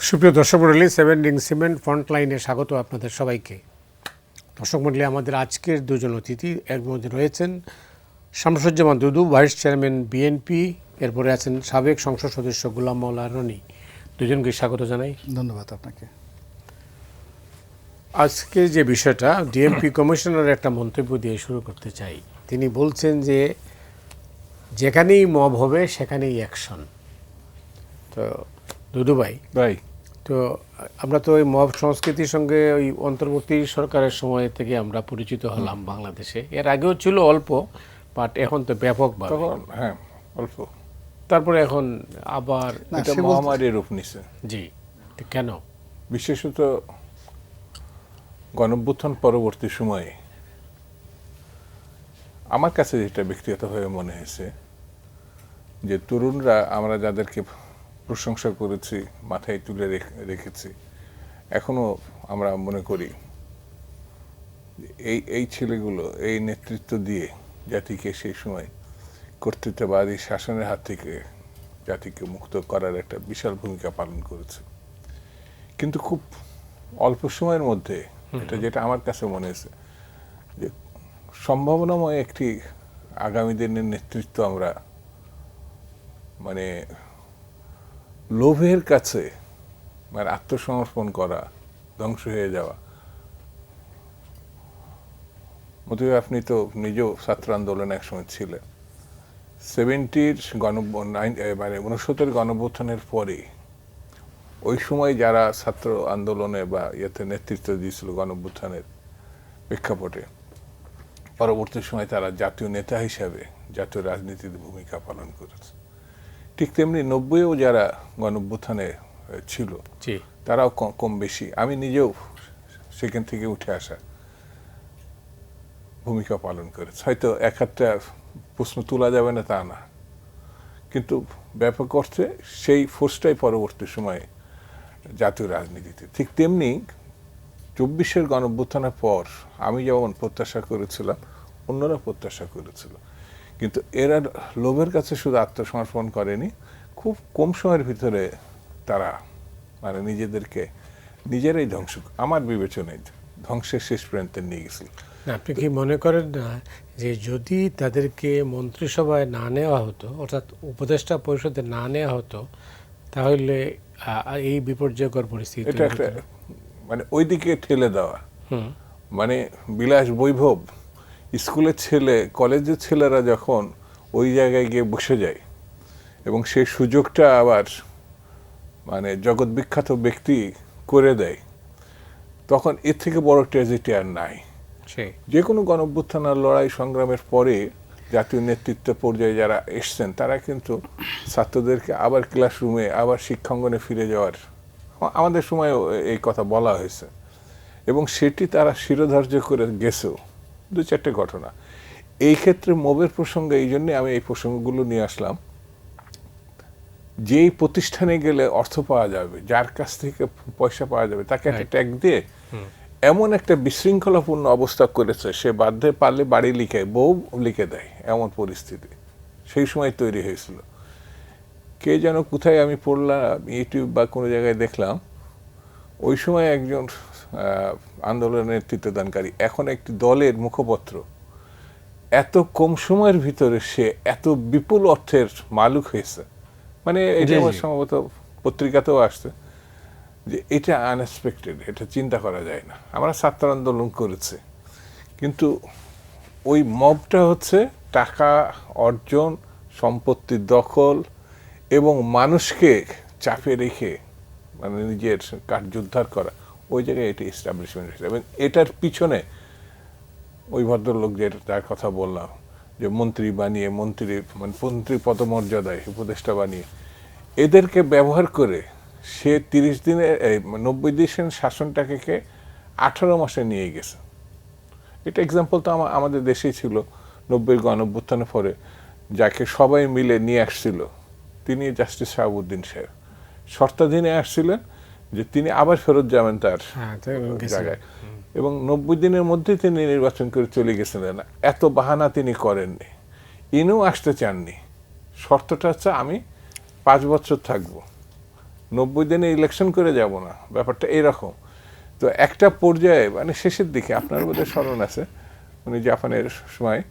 সুপ্রিয় দর্শক মণ্ডলী, সেভেন রিং সিমেন্ট ফ্রন্টলাইনে স্বাগত আপনাদের সবাইকে। দর্শক মণ্ডলী, আমাদের আজকের দুজন অতিথি এর মধ্যে রয়েছেন শামসুজ্জামান দুদু, ভাইস চেয়ারম্যান বিএনপি, এরপরে আছেন সাবেক সংসদ সদস্য গোলাম মাওলা রনি। দুজনকে স্বাগত জানাই। ধন্যবাদ আপনাকে। আজকে যে বিষয়টা, ডিএমপি কমিশনার একটা মন্তব্য দিয়ে শুরু করতে চাই। তিনি বলছেন যে যেখানেই মব হবে সেখানেই অ্যাকশন। তো দুদু ভাই, তো আমরা তো ওই মব সংস্কৃতির সঙ্গে ওই অন্তর্বর্তী সরকারের সময় থেকে আমরা পরিচিত হলাম বাংলাদেশে। এর আগেও ছিল অল্প, বাট এখন তো ব্যাপকভাবে। হ্যাঁ, অল্প। তারপরে এখন আবার এটা মহামারীর রূপ নিছে। জি, তো কেন? বিশেষত গণঅভ্যুত্থান পরবর্তী সময়ে আমার কাছে যেটা ব্যক্তিগতভাবে মনে হয়েছে যে তরুণরা, আমরা যাদেরকে প্রশংসা করেছি, মাথায় তুলে রেখেছি, এখনো আমরা মনে করি এই ছেলেগুলো এই নেতৃত্ব দিয়ে জাতিকে সেই সময় কর্তৃত্ববাদী শাসনের হাত থেকে জাতিকে মুক্ত করার একটা বিশাল ভূমিকা পালন করেছে। কিন্তু খুব অল্প সময়ের মধ্যে যেটা আমার কাছে মনে হয়েছে যে সম্ভাবনাময় একটি আগামী দিনের নেতৃত্ব আমরা মানে লোভের কাছে মানে আত্মসমর্পণ করা, ধ্বংস হয়ে যাওয়া। মধ্যে আপনি তো নিজেও ছাত্র আন্দোলনে একসময় ছিলেন। 69 গণঅভ্যুত্থানের পরে ওই সময় যারা ছাত্র আন্দোলনে বা ইয়েতে নেতৃত্ব দিয়েছিল গণঅভ্যুত্থানের প্রেক্ষাপটে, পরবর্তী সময় তারা জাতীয় নেতা হিসাবে জাতীয় রাজনীতিতে ভূমিকা পালন করেছে। ঠিক তেমনি 90-এও যারা গণঅভ্যুত্থানে ছিল তারাও কম বেশি, আমি নিজেও সেখান থেকে উঠে আসা, ভূমিকা পালন করেছে। হয়তো এক একটা প্রশ্ন তোলা যাবে না তা না, কিন্তু ব্যাপক অর্থে সেই ফোর্সটাই পরবর্তী সময়ে জাতীয় রাজনীতিতে। ঠিক তেমনি 24-এর গণঅভ্যুত্থানের পর আমি যেমন প্রত্যাশা করেছিলাম, অন্যরা প্রত্যাশা করেছিল, কিন্তু এরা লোভের কাছে শুধু আত্মসমর্পণ করেনি, খুব কম সময়ের ভিতরে তারা মানে নিজেদেরকে নিজেরাই আমার বিবেচনায় ধ্বংসের শেষ প্রান্তে নিয়ে গেছিল। আপনি কি মনে করেন না যে যদি তাদেরকে মন্ত্রিসভায় না নেওয়া হতো, অর্থাৎ উপদেষ্টা পরিষদে না নেওয়া হতো, তাহলে এই বিপর্যয়কর পরিস্থিতি এটা একটা মানে ওইদিকে ঠেলে দেওয়া, মানে বিলাস বৈভব, স্কুলের ছেলে কলেজের ছেলেরা যখন ওই জায়গায় গিয়ে বসে যায় এবং সেই সুযোগটা আবার মানে জগৎ বিখ্যাত ব্যক্তি করে দেয়, তখন এর থেকে বড় ট্র্যাজেডি আর নাই। যে কোনো গণঅভ্যুত্থানের লড়াই সংগ্রামের পরে জাতীয় নেতৃত্ব পর্যায়ে যারা এসছেন তারা কিন্তু ছাত্রদেরকে আবার ক্লাসরুমে, আবার শিক্ষাঙ্গনে ফিরে যাওয়ার, আমাদের সময়ও এই কথা বলা হয়েছে, এবং সেটি তারা শিরোধার্য করে গেছেও। 2-4টে ঘটনা এই ক্ষেত্রে মবের প্রসঙ্গে, এই জন্যে আমি এই প্রসঙ্গগুলো নিয়ে আসলাম। যেই প্রতিষ্ঠানে গেলে অর্থ পাওয়া যাবে, যার কাছ থেকে পয়সা পাওয়া যাবে, তাকে একটা ট্যাগ দিয়ে এমন একটা বিশৃঙ্খলাপূর্ণ অবস্থা করেছে, সে বাধ্যে পারলে বাড়ি লিখে, বউ লিখে দেয়, এমন পরিস্থিতি সেই সময় তৈরি হয়েছিল। কে যেন কোথায় আমি পড়লাম, ইউটিউব বা কোনো জায়গায় দেখলাম, ওই সময় একজন আন্দোলনের নেতৃত্বদানকারী, এখন একটি দলের মুখপত্র, এত কম সময়ের ভিতরে সে এত বিপুল অর্থের মালিক হয়েছে। মানে এটা আমার সম্ভবত পত্রিকাতেও আসছে যে এটা আনএক্সপেক্টেড, এটা চিন্তা করা যায় না। আমরা ছাত্র আন্দোলন করেছি, কিন্তু ওই মবটা হচ্ছে টাকা অর্জন, সম্পত্তির দখল এবং মানুষকে চাপে রেখে মানে নিজের কার্য উদ্ধার করা, ওই জায়গায় এটি এস্টাবলিশমেন্ট হয়েছে। এবং এটার পিছনে ওই ভদ্রলোক যার কথা বললাম, যে মন্ত্রী বানিয়ে, মন্ত্রী পদমর্যাদায় উপদেষ্টা বানিয়ে এদেরকে ব্যবহার করে সে 90 দিনের শাসনটাকে 18 মাসে নিয়ে গেছে। এটা এক্সাম্পল তো আমাদের দেশেই ছিল। 90-এর গণঅভ্যুত্থানের পরে যাকে সবাই মিলে নিয়ে আসছিল, তিনি জাস্টিস শাহাবুদ্দিন সাহেব শর্তাধীনে আসছিলেন যে তিনি আবার ফেরত যাবেন তার জায়গায়, এবং 90 দিনের মধ্যে তিনি নির্বাচন করে চলে গেছিলেন। এত বাহানা তিনি করেননি, ইনিও আসতে চাননি। শর্তটা হচ্ছে আমি 5 বছর থাকবো, 90 দিনে ইলেকশন করে যাব না, ব্যাপারটা এরকম। তো একটা পর্যায়ে মানে শেষের দিকে আপনার বোধহয় স্মরণ আছে, উনি জাপানের সময়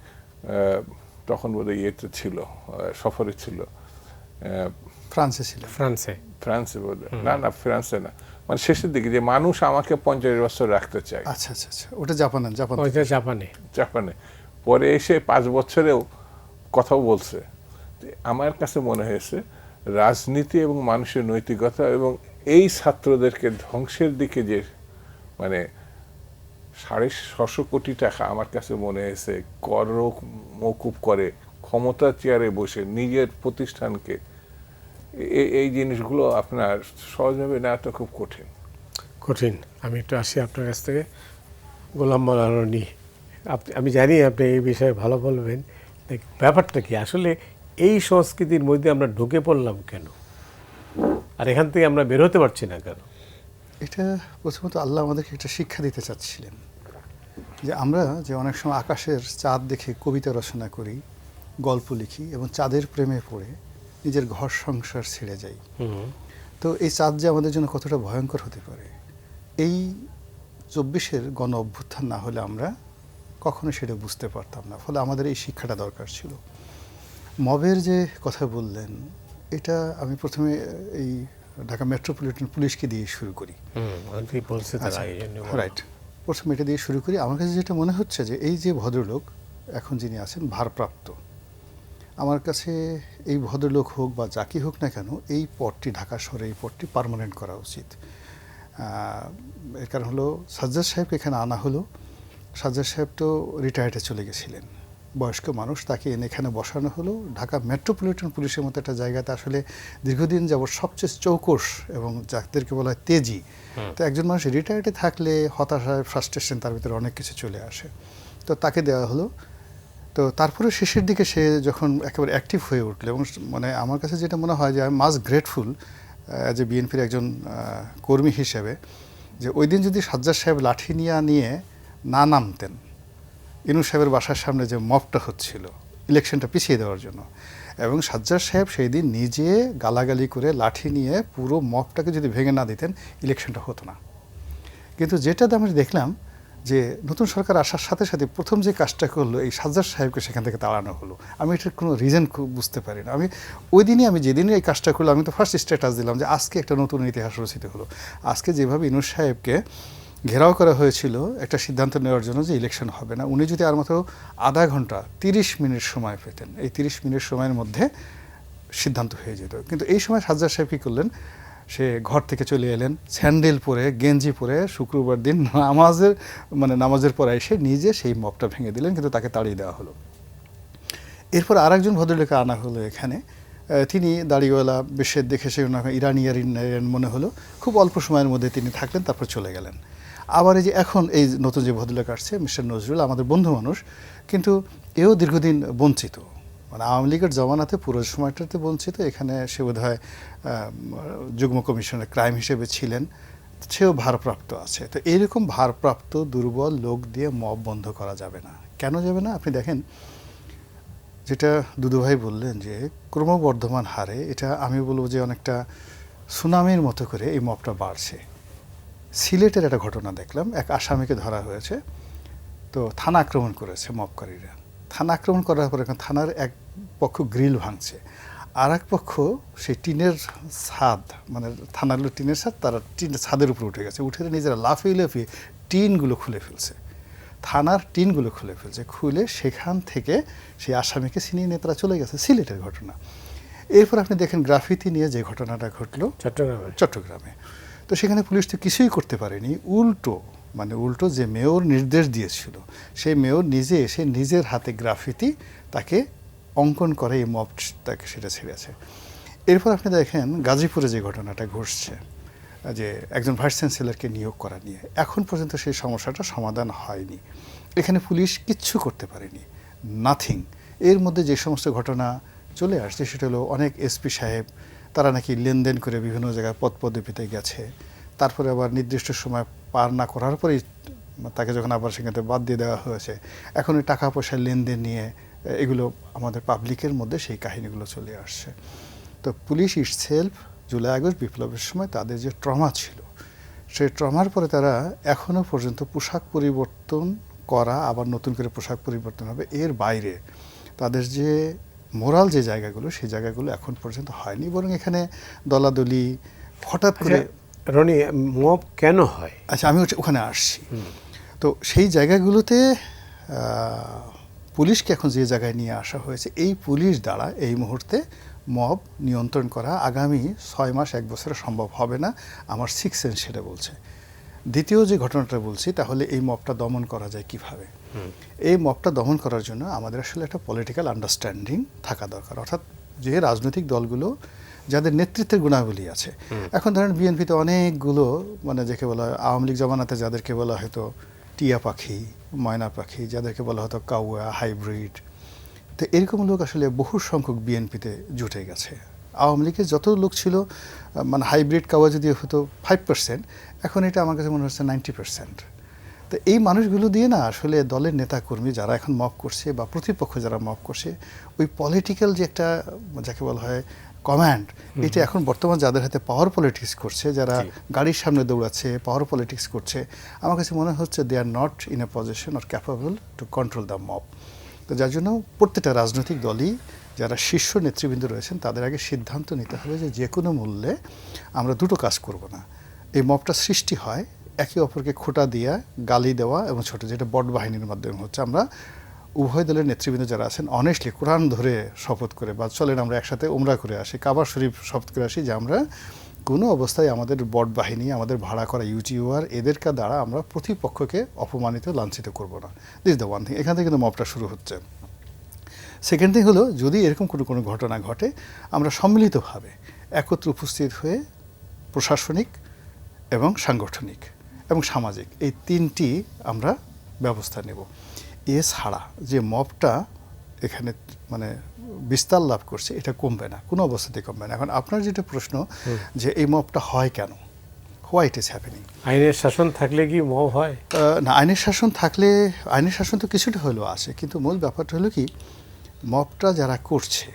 তখন বোধহয় ইয়েতে ছিল, সফরে ছিল, ফ্রান্সে ছিলেন। ফ্রান্সে বোধহয়, না ফ্রান্সে না, মানে শেষের দিকে, যে মানুষ আমাকে 50 বছর রাখতে চায়। আচ্ছা আচ্ছা আচ্ছা, ওটা জাপানে। জাপানে পরে এসে 5 বছরেও কথাও বলছে। আমার কাছে মনে হয়েছে রাজনীতি এবং মানুষের নৈতিকতা এবং এই ছাত্রদেরকে ধ্বংসের দিকে যে মানে 650 কোটি টাকা আমার কাছে মনে হয়েছে কর মওকুফ করে ক্ষমতা চেয়ারে বসে নিজের প্রতিষ্ঠানকে, এই জিনিসগুলো আপনার সহজভাবে নেওয়া তো খুব কঠিন। আমি একটু আসি আপনার কাছ থেকে, গোলাম মাওলা রনি, আমি জানি আপনি এই বিষয়ে ভালো বলবেন। ব্যাপারটা কি আসলে এই সংস্কৃতির মধ্যে আমরা ঢুকে পড়লাম কেন, আর এখান থেকে আমরা বের হতে পারছি না কেন? এটা প্রথমত আল্লাহ আমাদেরকে একটা শিক্ষা দিতে চাচ্ছিলেন, যে আমরা যে অনেক সময় আকাশের চাঁদ দেখে কবিতা রচনা করি, গল্প লিখি এবং চাঁদের প্রেমে পড়ে নিজের ঘর সংসার ছেড়ে যাই। তো এই চাঁদ যে আমাদের জন্য কতটা ভয়ঙ্কর হতে পারে, এই 24-এর গণ অভ্যুত্থান না হলে আমরা কখনো সেটা বুঝতে পারতাম না। ফলে আমাদের এই শিক্ষাটা দরকার ছিল। মবের যে কথা বললেন, এটা আমি প্রথমে এই ঢাকা মেট্রোপলিটন পুলিশকে দিয়ে শুরু করি। রাইট, প্রথমে এটা দিয়ে শুরু করি। আমার কাছে যেটা মনে হচ্ছে যে এই যে ভদ্রলোক এখন যিনি আছেন ভারপ্রাপ্ত, আমার কাছে এই ভদ্রলোক হোক বা যাকে হোক না কেন, এই পদটি ঢাকা শহরে এই পদটি পার্মানেন্ট করা উচিত। এর কারণ হলো সাজ্জাদ সাহেবকে এখানে আনা হলো। সাজ্জাদ সাহেব তো রিটায়ার্ডে চলে গেছিলেন, বয়স্ক মানুষ, তাকে এনে এখানে বসানো হলো। ঢাকা মেট্রোপলিটন পুলিশের মতো একটা জায়গাতে আসলে দীর্ঘদিন যাবৎ সবচেয়ে চৌকস এবং যাদেরকে বলা হয় তেজি, তো একজন মানুষ রিটায়ার্ডে থাকলে হতাশায় ফ্রাস্ট্রেশন তার ভিতরে অনেক কিছু চলে আসে। তো তাকে দেওয়া হলো। তো তারপরে শেষের দিকে সে যখন একেবারে অ্যাক্টিভ হয়ে উঠলো, এবং মানে আমার কাছে যেটা মনে হয় যে I am must grateful as a বিএনপির একজন কর্মী হিসেবে, যে ওই দিন যদি সাজ্জাদ সাহেব লাঠি নিয়ে না নামতেন, ইউনূস সাহেবের বাসার সামনে যে মবটা হচ্ছিল ইলেকশনটা পিছিয়ে দেওয়ার জন্য, এবং সাজ্জাদ সাহেব সেই দিন নিজে গালাগালি করে লাঠি নিয়ে পুরো মবটাকে যদি ভেঙে না দিতেন, ইলেকশনটা হতো না। কিন্তু যেটাতে আমি দেখলাম যে নতুন সরকার আসার সাথে সাথে প্রথম যে কাজটা করলো, এই সাজ্জাদ সাহেবকে সেখান থেকে তাড়ানো হলো। আমি এটার কোনো রিজন বুঝতে পারি না। আমি ওই দিনই, আমি যেদিনই এই কাজটা করলো, আমি তো ফার্স্ট স্ট্যাটাস দিলাম যে আজকে একটা নতুন ইতিহাস রচিত হলো। আজকে যেভাবে ইউনূস সাহেবকে ঘেরাও করা হয়েছিল একটা সিদ্ধান্ত নেওয়ার জন্য যে ইলেকশন হবে না, উনি যদি আর মাত্র আধা ঘন্টা 30 মিনিট সময় পেতেন, এই 30 মিনিট সময়ের মধ্যে সিদ্ধান্ত হয়ে যেত। কিন্তু এই সময় সাজ্জাদ সাহেব কী করলেন, সে ঘর থেকে চলে এলেন স্যান্ডেল পরে, গেঞ্জি পরে, শুক্রবার দিন নামাজের পর এসে নিজে সেই মবটা ভেঙে দিলেন, কিন্তু তাকে তাড়িয়ে দেওয়া হলো। এরপর আরেকজন ভদ্রলোককে আনা হলো এখানে। তিনি দাড়িওয়ালা, বেশের দেখে সে ইরানিয়ান মনে হলো। খুব অল্প সময়ের মধ্যে তিনি থাকলেন, তারপর চলে গেলেন। আবার এই যে এখন এই নতুন যে ভদ্রলোক আসছে, মিস্টার নজরুল, আমাদের বন্ধু মানুষ, কিন্তু এও দীর্ঘদিন বঞ্চিত, মানে আওয়ামী লীগের জমানাতে পুরো সময়টাতে বঞ্চিত। এখানে সে বোধহয় যুগ্ম কমিশনার ক্রাইম হিসেবে ছিলেন, সেও ভারপ্রাপ্ত আছে। তো এইরকম ভারপ্রাপ্ত দুর্বল লোক দিয়ে মব বন্ধ করা যাবে না। কেন যাবে না? আপনি দেখেন, যেটা দুদুভাই বললেন যে ক্রমবর্ধমান হারে, এটা আমি বলবো যে অনেকটা সুনামির মতো করে এই মবটা বাড়ছে। সিলেটের একটা ঘটনা দেখলাম, এক আসামিকে ধরা হয়েছে, তো থানা আক্রমণ করেছে মবকারীরা। থানা আক্রমণ করার পর এখন থানার এক পক্ষ গ্রিল ভাঙছে, আর এক পক্ষ সেই টিনের ছাদ, মানে থানার টিনের ছাদ, তারা টিনের ছাদের উপরে উঠে গেছে, উঠে নিজেরা লাফিয়ে টিনগুলো খুলে ফেলছে, থানার টিনগুলো খুলে ফেলছে, খুলে সেখান থেকে সেই আসামিকে ছিনিয়ে নিয়ে তারা চলে গেছে। সিলেটের ঘটনা। এরপর আপনি দেখেন গ্রাফিতি নিয়ে যে ঘটনাটা ঘটলো চট্টগ্রামে, তো সেখানে পুলিশ তো কিছুই করতে পারেনি, উল্টো যে মেয়র নির্দেশ দিয়েছিল, সেই মেয়র নিজে এসে নিজের হাতে গ্রাফিতি তাকে অঙ্কন করে এই মব তাকে সেটা ছেড়েছে। এরপর আপনি দেখেন গাজীপুরে যে ঘটনাটা ঘটছে, যে একজন ভাইস চ্যান্সেলরকে নিয়োগ করা নিয়ে, এখন পর্যন্ত সেই সমস্যাটা সমাধান হয়নি। এখানে পুলিশ কিচ্ছু করতে পারেনি, নাথিং। এর মধ্যে যে সমস্ত ঘটনা চলে আসছে, সেটা হলো অনেক এসপি সাহেব তারা নাকি লেনদেন করে বিভিন্ন জায়গায় পদপদবিতে গেছে, তারপরে আবার নির্দিষ্ট সময় পার না করার পরেই তাকে যখন আবার সেখান থেকে বাদ দিয়ে দেওয়া হয়েছে, এখন ওই টাকা পয়সার লেনদেন নিয়ে এগুলো আমাদের পাবলিকের মধ্যে সেই কাহিনীগুলো চলে আসছে। তো পুলিশ ইটসেলফ জুলাই আগস্ট বিপ্লবের সময় তাদের যে ট্রমা ছিল, সেই ট্রমার পরে তারা এখনো পর্যন্ত পোশাক পরিবর্তন করা, আবার নতুন করে পোশাক পরিবর্তন হবে, এর বাইরে তাদের যে মোরাল যে জায়গাগুলো, সেই জায়গাগুলো এখন পর্যন্ত হয়নি। বরং এখানে দলাদলি হঠাৎ করে রনি, মব কেন হয়? আচ্ছা, আমি ওখানে আসছি। তো সেই জায়গাগুলোতে পুলিশকে এখন যে জায়গায় নিয়ে আসা হয়েছে, এই পুলিশ দ্বারা এই মুহূর্তে মব নিয়ন্ত্রণ করা আগামী 6 মাস 1 বছরে সম্ভব হবে না, আমার সিক্স সেন্স সেটা বলছে। দ্বিতীয় যে ঘটনাটা বলছি, তাহলে এই মবটা দমন করা যায় কিভাবে? এই মবটা দমন করার জন্য আমাদের আসলে একটা পলিটিক্যাল আন্ডারস্ট্যান্ডিং থাকা দরকার, অর্থাৎ যে রাজনৈতিক দলগুলো যাদের নেতৃত্বের গুণাবলী আছে। এখন ধরেন বিএনপিতে অনেকগুলো, মানে যাকে বলা হয় আওয়ামী লীগ জমানাতে যাদেরকে বলা হয়তো টিয়া পাখি, ময়না পাখি, যাদেরকে বলা হতো কাউয়া, হাইব্রিড, তো এরকম লোক আসলে বহু সংখ্যক বিএনপিতে জুটে গেছে। আওয়ামী লীগের যত লোক ছিল, মানে হাইব্রিড কাওয়া যদি হতো 5%, এখন এটা আমার কাছে মনে হচ্ছে 90%। তো এই মানুষগুলো দিয়ে না আসলে দলের নেতাকর্মী যারা এখন মব করছে বা প্রতিপক্ষ যারা মব করছে, ওই পলিটিক্যাল যে একটা যাকে বলা হয় কমান্ড, এটা এখন বর্তমান যাদের হাতে পাওয়ার পলিটিক্স করছে, যারা গাড়ির সামনে দৌড়াচ্ছে, পাওয়ার পলিটিক্স করছে, আমার কাছে মনে হচ্ছে they are not in a position or capable to control the mob. তো যার জন্য প্রত্যেকটা রাজনৈতিক দলই যারা শীর্ষ নেতৃবৃন্দ রয়েছেন, তাদের আগে সিদ্ধান্ত নিতে হবে যে কোনো মূল্যে আমরা দুটো কাজ করব না। এই মবটা সৃষ্টি হয় একে অপরকে খোঁটা দিয়া, গালি দেওয়া এবং ছোট, যেটা বট বাহিনীর মাধ্যমে হচ্ছে। আমরা উভয় দলের নেতৃবৃন্দ যারা আছেন অনেস্টলি কোরআন ধরে শপথ করে, বা চলেন আমরা একসাথে উমরা করে আসি, কাবা শরীফ শপথ করে আসি যে আমরা কোনো অবস্থায় আমাদের বট বাহিনী, আমাদের ভাড়া করা ইউটিউবার, এদেরকে দ্বারা আমরা প্রতিপক্ষকে অপমানিত, লাঞ্ছিত করব না। This the one thing. এখান থেকে কিন্তু মবটা শুরু হচ্ছে। সেকেন্ড থিং হলো, যদি এরকম কোনো ঘটনা ঘটে, আমরা সম্মিলিতভাবে একত্র উপস্থিত হয়ে প্রশাসনিক এবং সাংগঠনিক এবং সামাজিক এই তিনটি আমরা ব্যবস্থা নেব। এছাড়া যে মবটা এখানে মানে বিস্তার লাভ করছে, এটা কমবে না, কোনো অবস্থাতেই কমবে না। এখন আপনার যেটা প্রশ্ন যে এই মবটা হয় কেন, হোয়াই ইট ইজ হ্যাপেনিং, আইনের শাসন থাকলে কি মব হয়? না, আইনের শাসন থাকলে, আইনের শাসন তো কিছুটা হলেও আছে, কিন্তু মূল ব্যাপারটা হলো কি, মবটা যারা করছে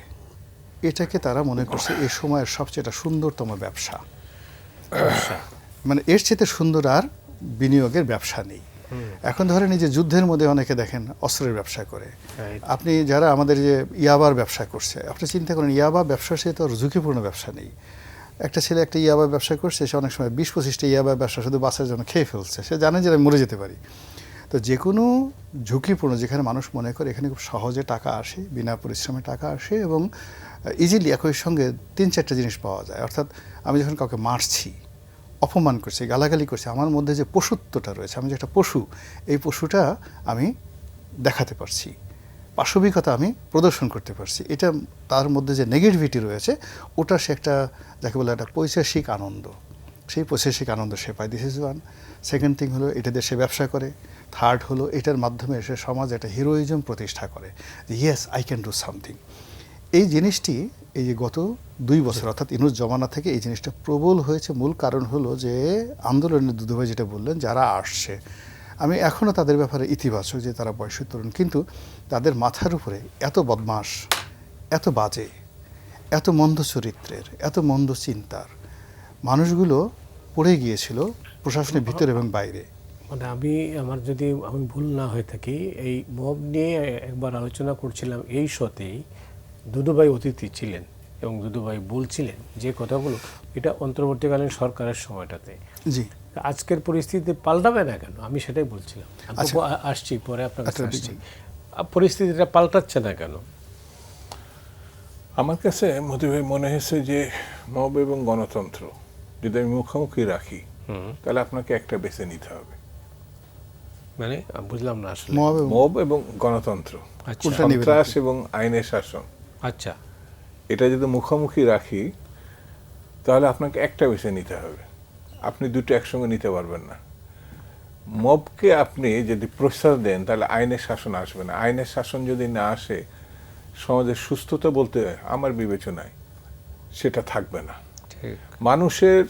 এটাকে তারা মনে করছে এ সময়ের সবচেয়ে একটা সুন্দরতম ব্যবসা। মানে এর চেয়ে সুন্দর আর বিনিয়োগের ব্যবসা নেই। এখন ধরেন এই যে যুদ্ধের মধ্যে অনেকে দেখেন অস্ত্রের ব্যবসা করে, আপনি যারা আমাদের যে ইয়াবার ব্যবসা করছে, আপনি চিন্তা করেন ইয়াবা ব্যবসার চেয়ে তো আর ঝুঁকিপূর্ণ ব্যবসা নেই। একটা ছেলে একটা ইয়াবা ব্যবসা করছে, সে অনেক সময় 20-25টা ইয়াবা ব্যবসা শুধু বাঁচার জন্য খেয়ে ফেলছে, সে জানে যে আমি মরে যেতে পারি। তো যে কোনো ঝুঁকিপূর্ণ, যেখানে মানুষ মনে করে এখানে খুব সহজে টাকা আসে, বিনা পরিশ্রমে টাকা আসে এবং ইজিলি একই সঙ্গে 3-4টা জিনিস পাওয়া যায়। অর্থাৎ আমি যখন কাউকে মারছি, অপমান করছি, গালাগালি করছি, আমার মধ্যে যে পশুত্বটা রয়েছে, আমি যে একটা পশু, এই পশুটা আমি দেখাতে পারছি, পাশবিকতা আমি প্রদর্শন করতে পারছি। এটা তার মধ্যে যে নেগেটিভিটি রয়েছে, ওটা সে একটা যাকে বলে একটা পৈশাসিক আনন্দ, সেই পৈশাসিক আনন্দ সে পায়। This is one. Second thing হলো, এটা দিয়ে সে ব্যবসা করে। থার্ড হলো, এটার মাধ্যমে সে সমাজ একটা হিরোইজম প্রতিষ্ঠা করে, যে yes I can do something. এই জিনিসটি এই যে গত 2 বছর অর্থাৎ ইনুস জমানা থেকে এই জিনিসটা প্রবল হয়েছে। মূল কারণ হলো যে আন্দোলনের দুধুভাই যেটা বললেন, যারা আসছে, আমি এখনও তাদের ব্যাপারে ইতিবাচক যে তারা বয়সের তরুণ, কিন্তু তাদের মাথার উপরে এত বদমাস, এত বাজে, এত মন্দ চরিত্রের, এত মন্দ চিন্তার মানুষগুলো পড়ে গিয়েছিল প্রশাসনের ভিতরে এবং বাইরে। মানে আমার যদি আমি ভুল না হয়ে থাকি, এই মব নিয়ে একবার আলোচনা করছিলাম এই শোতেই, দুদুভাই অতিথি ছিলেন এবং দুদুভাই বলছিলেন যে কথাগুলো, এটা অন্তর্বর্তীকালীন সরকারের সময়টাতে। জি, আজকের পরিস্থিতি পাল্টাবে না কেন, আমি সেটাই বলছিলাম। আসছি পরে আপনার কাছে আসছি, পরিস্থিতিটা পাল্টাচ্ছে না কেন? আমার কাছে মতিভাই মনে হয়েছে যে মব এবং গণতন্ত্র যদি আমি মুখোমুখি রাখি, তাহলে আপনাকে একটা বেছে নিতে হবে। মানে বুঝলাম না আসলে। মব এবং গণতন্ত্র, সন্ত্রাস এবং আইনের শাসন, আচ্ছা, এটা যদি মুখোমুখি রাখি, তাহলে আপনাকে একটা বেছে নিতে হবে। আপনি দুটো একসঙ্গে নিতে পারবেন না। মবকে আপনি যদি প্রশ্রয় দেন, তাহলে আইনের শাসন আসবে না। আইনের শাসন যদি না আসে, সমাজের সুস্থতা বলতে আমার বিবেচনায় সেটা থাকবে না। মানুষের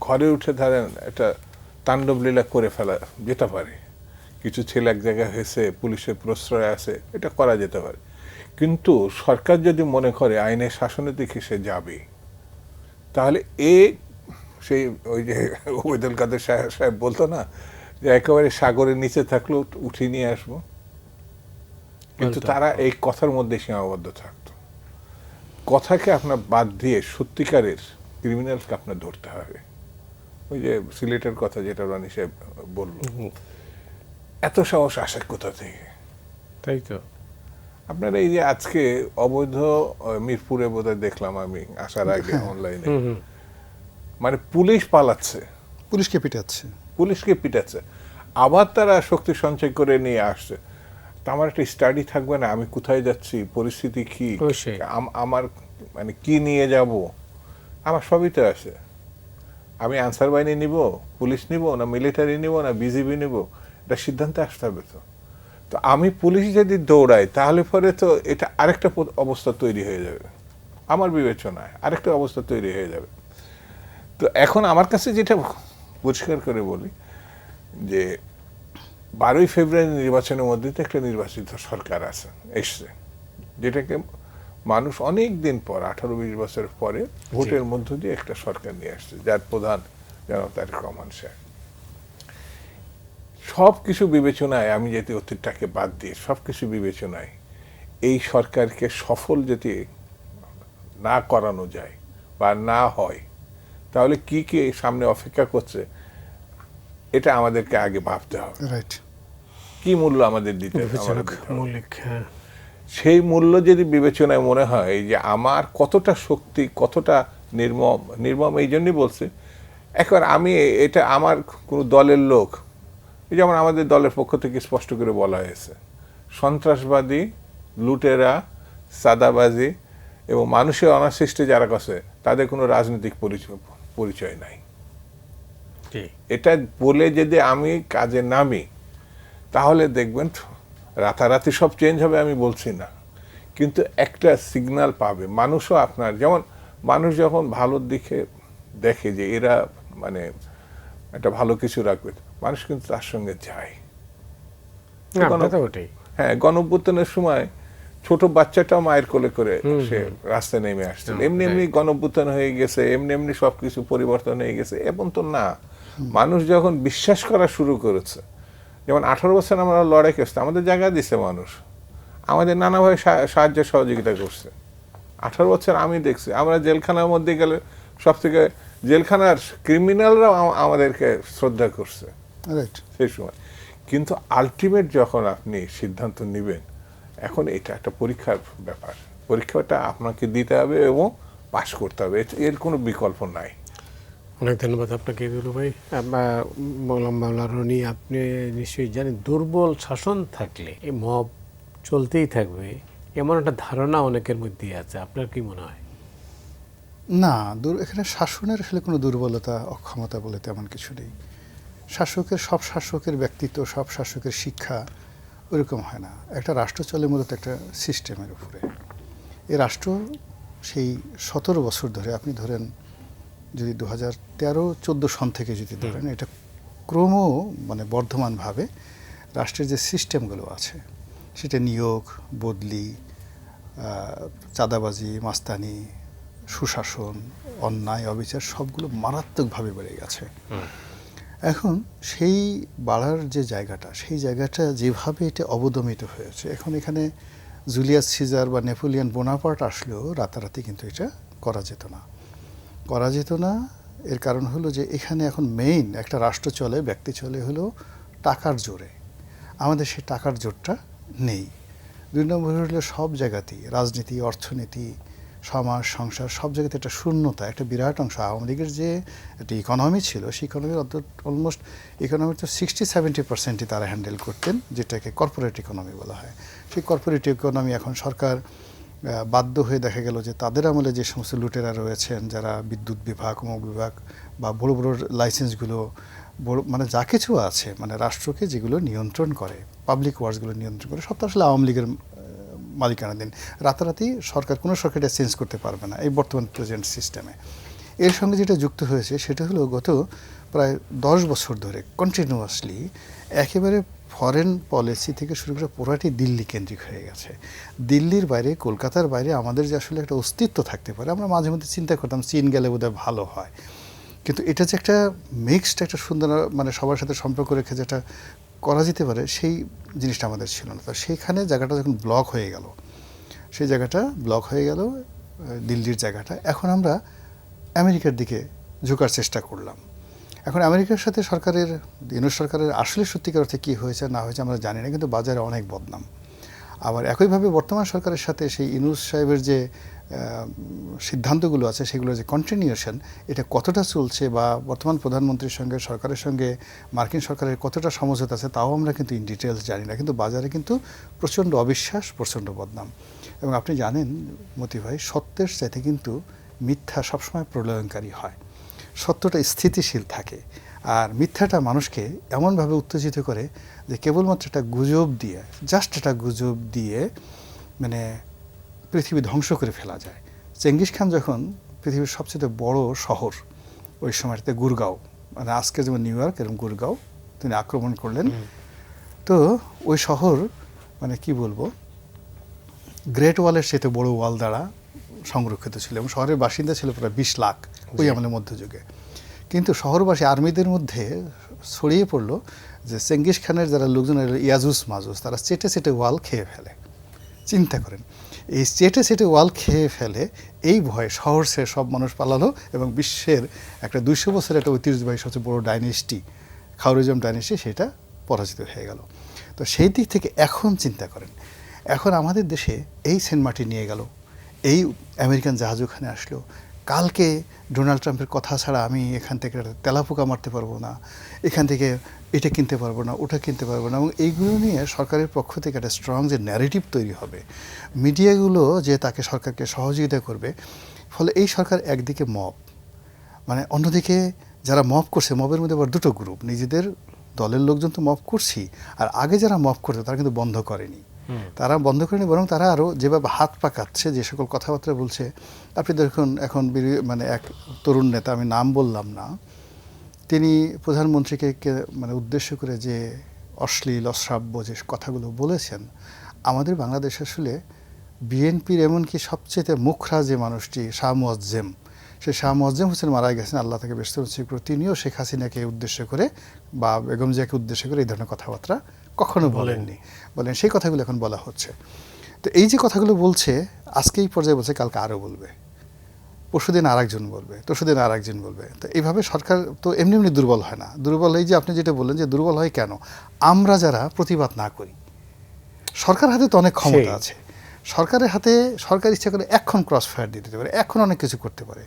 ঘরে উঠে ধরেন একটা তাণ্ডব লীলা করে ফেলা যেতে পারে, কিছু ছেলে এক জায়গায় হয়েছে, পুলিশের প্রশ্রয় আছে, এটা করা যেতে পারে। কিন্তু সরকার যদি মনে করে আইনের শাসনের দিকে সে যাবে, তাহলে সেই ওই যে ওবায়দুল কাদের সাহেব বলতো না যে একেবারে সাগরের নিচে থাকলেও উঠিয়ে নিয়ে আসবো, কিন্তু তারা এই কথার মধ্যে সীমাবদ্ধ থাকতো। কথাকে আপনার বাদ দিয়ে সত্যিকারের ক্রিমিনালকে আপনার ধরতে হবে। ওই যে সিলেটের কথা যেটা রানী সাহেব বলল, এত সাহস আসে কোথা থেকে? তাই তো। আপনারা এই যে আজকে অবৈধ মিরপুরে বোধহয় দেখলাম আমি আসার আগে অনলাইনে, মানে পুলিশ পালাচ্ছে, পুলিশকে পিটাচ্ছে, পুলিশকে পিটাচ্ছে, আবার তারা শক্তি সঞ্চয় করে নিয়ে আসছে। তা আমার একটা স্টাডি থাকবে না, আমি কোথায় যাচ্ছি, পরিস্থিতি কি, আমার মানে কি নিয়ে যাব, আমার সবই তো আছে। আমি আনসার বাহিনী নিব, পুলিশ নিব, না মিলিটারি নিব, না বিজিবি নিব, এটা সিদ্ধান্তে আসতে হবে। তো তো আমি পুলিশ যদি দৌড়াই তাহলে পরে তো এটা আরেকটা অবস্থা তৈরি হয়ে যাবে, আমার বিবেচনায় আরেকটা অবস্থা তৈরি হয়ে যাবে। তো এখন আমার কাছে যেটা পরিষ্কার করে বলি যে 12ই ফেব্রুয়ারি নির্বাচনের মধ্যে তো একটা নির্বাচিত সরকার আছে, এসছে, যেটাকে মানুষ অনেক দিন পর 18-20 বছর পরে ভোটের মধ্য দিয়ে একটা সরকার নিয়ে আসছে, যার প্রধান জনাব তারেক রহমান সাহেব। সব কিছু বিবেচনায়, আমি যদি অতীতটাকে বাদ দিয়ে সব কিছু বিবেচনায় এই সরকারকে সফল যদি না করানো যায় বা না হয়, তাহলে কি কি সামনে অপেক্ষা করছে এটা আমাদেরকে আগে ভাবতে হবে। রাইট, কি মূল্য আমাদের দিতে হবে। হ্যাঁ। সেই মূল্য যদি বিবেচনায় মনে হয় যে আমার কতটা শক্তি, কতটা নির্মম এই জন্যই বলছে, একবার আমি এটা আমার কোনো দলের লোক, যেমন আমাদের দলের পক্ষ থেকে স্পষ্ট করে বলা হয়েছে, সন্ত্রাসবাদী, লুটেরা, সাদাবাজি এবং মানুষের অনাসৃষ্টি যারা কাছে, তাদের কোনো রাজনৈতিক পরিচয় নাই। এটা বলে যদি আমি কাজে নামি তাহলে দেখবেন রাতারাতি সব চেঞ্জ হবে আমি বলছি না, কিন্তু একটা সিগন্যাল পাবে মানুষও। আপনার যেমন মানুষ যখন ভালোর দিকে দেখে যে এরা মানে একটা ভালো কিছু রাখবে, মানুষ কিন্তু তার সঙ্গে যায়। হ্যাঁ, গণঅভ্যুত্থানের সময় ছোট বাচ্চাটাও মায়ের কোলে করে সে রাস্তায় নেমে আসছিল। এমনি এমনি গণঅভ্যুত্থান হয়ে গেছে, এমনি এমনি সবকিছু পরিবর্তন হয়ে গেছে এমন তো না। মানুষ যখন বিশ্বাস করা শুরু করেছে, যেমন 18 বছর আমরা লড়াই করছি, আমাদের জায়গা দিচ্ছে মানুষ, আমাদের নানাভাবে সাহায্য সহযোগিতা করছে। 18 বছর আমি দেখছি, আমরা জেলখানার মধ্যে গেলে সব থেকে জেলখানার ক্রিমিনালরাও আমাদেরকে শ্রদ্ধা করছে সেই সময়। কিন্তু আলটিমেট যখন আপনি সিদ্ধান্ত নেবেন, এখন এটা একটা পরীক্ষার ব্যাপার, পরীক্ষাটা আপনাকে দিতে হবে এবং পাশ করতে হবে, এর কোনো বিকল্প নাই। অনেক ধন্যবাদ আপনাকে গুরু ভাই। মাওলানা রনি, আপনি নিশ্চয়ই জানেন দুর্বল শাসন থাকলে এই মব চলতেই থাকবে, এমন একটা ধারণা অনেকের মধ্যে আছে। আপনার কি মনে হয়? না, এখানে শাসনের আসলে কোনো দুর্বলতা অক্ষমতা বলে তেমন কিছু নেই। সব শাসকের ব্যক্তিত্ব, সব শাসকের শিক্ষা ওইরকম হয় না। একটা রাষ্ট্র চলে মূলত একটা সিস্টেমের উপরে। এই রাষ্ট্র সেই 17 বছর ধরে, আপনি ধরেন যদি 2013-14 সন থেকে যদি ধরেন, এটা ক্রম মানে বর্ধমানভাবে রাষ্ট্রের যে সিস্টেমগুলো আছে, সেটা নিয়োগ, বদলি, চাঁদাবাজি, মাস্তানি, সুশাসন, অন্যায়, অবিচার সবগুলো মারাত্মকভাবে বেড়ে গেছে। এখন সেই বাড়ার যে জায়গাটা, সেই জায়গাটা যেভাবে এটা অবদমিত হয়েছে, এখন এখানে জুলিয়াস সিজার বা নেপোলিয়ন বোনাপার্ট আসলেও রাতারাতি কিন্তু এটা করা যেত না। এর কারণ হলো যে এখানে এখন মেইন একটা রাষ্ট্র চলে, ব্যক্তি চলে হলো টাকার জোরে। আমাদের সেই টাকার জোরটা নেই। 2 নম্বর হলো সব জায়গাতেই রাজনীতি, অর্থনীতি, সমাজ, সংসার সব জায়গাতে একটা শূন্যতা, একটা বিরাট অংশ। আওয়ামী লীগের যে একটা ইকোনমি ছিল, সেই ইকোনমির অলমোস্ট ইকোনমির তো 60-70% তারা হ্যান্ডেল করতেন, যেটাকে কর্পোরেট ইকোনমি বলা হয়। সেই কর্পোরেট ইকোনমি এখন সরকার বাধ্য হয়ে দেখা গেল যে তাদের আমলে যে সমস্ত লুটেরা রয়েছেন, যারা বিদ্যুৎ বিভাগ, অমুক বিভাগ বা বড় বড় লাইসেন্সগুলো, বড় মানে যা কিছু আছে, মানে রাষ্ট্রকে যেগুলো নিয়ন্ত্রণ করে, পাবলিক ওয়ার্কসগুলো নিয়ন্ত্রণ করে, সব তো আসলে আওয়ামী লীগের মালিকানাধীন। রাতারাতি কোনো সরকার এটা চেঞ্জ করতে পারবে না এই বর্তমান প্রেজেন্ট সিস্টেমে। এর সঙ্গে যেটা যুক্ত হয়েছে সেটা হলো গত প্রায় 10 বছর ধরে কন্টিনিউয়াসলি একেবারে ফরেন পলিসি থেকে শুরু করে পুরাটি দিল্লি কেন্দ্রিক হয়ে গেছে। দিল্লির বাইরে, কলকাতার বাইরে আমাদের যে আসলে একটা অস্তিত্ব থাকতে পারে, আমরা মাঝে মধ্যে চিন্তা করতাম চীন গেলে বোধহয় ভালো হয়, কিন্তু এটা যে একটা মিক্সড একটা সুন্দর মানে সবার সাথে সম্পর্ক রেখে যেটা করা যেতে পারে সেই জিনিসটা আমাদের ছিল না। তো সেইখানে জায়গাটা যখন ব্লক হয়ে গেল, সেই জায়গাটা ব্লক হয়ে গেল দিল্লির জায়গাটা, এখন আমরা আমেরিকার দিকে ঝুঁকার চেষ্টা করলাম। এখন আমেরিকার সাথে সরকারের, ইউনুস সরকারের আসলে সত্যিকার অর্থে কী হয়েছে না হয়েছে আমরা জানি না, কিন্তু বাজারে অনেক বদনাম। আবার একইভাবে বর্তমান সরকারের সাথে সেই ইউনুস সাহেবের যে সিদ্ধান্তগুলো আছে সেগুলোর যে কন্টিনিউশন, এটা কতটা চলছে বা বর্তমান প্রধানমন্ত্রীর সঙ্গে সরকারের সঙ্গে মার্কিন সরকারের কতটা সমঝোতা আছে তাও আমরা কিন্তু ইন ডিটেলস জানি না, কিন্তু বাজারে কিন্তু প্রচণ্ড অবিশ্বাস, প্রচণ্ড বদনাম। এবং আপনি জানেন মতি ভাই, সত্যের চাইতে কিন্তু মিথ্যা সবসময় প্রলয়ঙ্কারী হয়। সত্যটা স্থিতিশীল থাকে, আর মিথ্যাটা মানুষকে এমনভাবে উত্তেজিত করে যে কেবলমাত্র একটা গুজব দিয়ে, জাস্ট একটা গুজব দিয়ে মানে পৃথিবী ধ্বংস করে ফেলা যায়। চেঙ্গিস খান যখন পৃথিবীর সবচেয়ে বড় শহর ওই সময়টাতে গুরগাঁও, মানে আজকে যেমন নিউ ইয়র্ক এরকম গুরগাঁও তিনি আক্রমণ করলেন, তো ওই শহর মানে কি বলবো, গ্রেট ওয়ালের সাথে বড় ওয়াল দ্বারা সংরক্ষিত ছিল এবং শহরের বাসিন্দা ছিল প্রায় 20 লাখ ওই আমলের মধ্যযুগে। কিন্তু শহরবাসী আর্মিদের মধ্যে ছড়িয়ে পড়লো যে চেঙ্গিস খানের যারা লোকজন ইয়াজুস মাজুস তারা চেটে চেটে ওয়াল খেয়ে ফেলে। চিন্তা করেন, এই চেটে চেটে ওয়াল খেয়ে ফেলে এই ভয়ে শহর ছেড়ে সব মানুষ পালালো এবং বিশ্বের একটা 200 বছরের একটা ঐতিহ্যবাহী সবচেয়ে বড় ডাইনেস্টি, খাওয়ারিজম ডাইনেস্টি, সেটা পরাজিত হয়ে গেল। তো সেই দিক থেকে এখন চিন্তা করেন, এখন আমাদের দেশে এই সেন্ট মার্টিন নিয়ে গেল, এই আমেরিকান জাহাজ ওখানে আসলো, কালকে ডোনাল্ড ট্রাম্পের কথা ছাড়া আমি এখান থেকে তেলাপোকা মারতে পারবো না, এখান থেকে এটা কিনতে পারবো না, ওটা কিনতে পারবো না, এবং এইগুলো নিয়ে সরকারের পক্ষ থেকে একটা স্ট্রং যে ন্যারেটিভ তৈরি হবে, মিডিয়াগুলো যে তাকে সরকারকে সহযোগিতা করবে, ফলে এই সরকার একদিকে মব, মানে অন্যদিকে যারা মব করছে, মবের মধ্যে আবার দুটো গ্রুপ, নিজেদের দলের লোকজন তো মব করছি, আর আগে যারা মব করতো তারা কিন্তু বন্ধ করেনি, তারা বন্ধ করেনি, বরং তারা আরও যেভাবে হাত পাকাচ্ছে, যে সকল কথাবার্তা বলছে। আপনি দেখুন এখন মানে এক তরুণ নেতা, আমি নাম বললাম না, তিনি প্রধানমন্ত্রীকে মানে উদ্দেশ্য করে যে অশ্লীল অশ্রাব্য যে কথাগুলো বলেছেন, আমাদের বাংলাদেশ আসলে বিএনপির এমনকি সবচেয়ে মুখরা যে মানুষটি শাহ মুয়াজ্জেম, সেই শাহ মুয়াজ্জেম হোসেন মারা গেছেন, আল্লাহ তাকে ব্যস্ত হচ্ছে, তিনিও শেখ হাসিনাকে উদ্দেশ্য করে বা বেগম জিয়াকে উদ্দেশ্য করে এই ধরনের কথাবার্তা কখনো বলেননি, বলেন সেই কথাগুলো এখন বলা হচ্ছে। তো এই যে কথাগুলো বলছে আজকে এই পর্যায়ে বলছে, কালকে আরও বলবে, পরশুদিন আরেকজন বলবে, তরশুদিন আরেকজন বলবে। তো এইভাবে সরকার তো এমনি এমনি দুর্বল হয় না। দুর্বল এই যে আপনি যেটা বললেন যে দুর্বল হয় কেন, আমরা যারা প্রতিবাদ না করি। সরকার হাতে তো অনেক ক্ষমতা আছে, সরকারের হাতে সরকার ইচ্ছা করে এখন ক্রস ফায়ার দিয়ে দিতে পারে, এখন অনেক কিছু করতে পারে,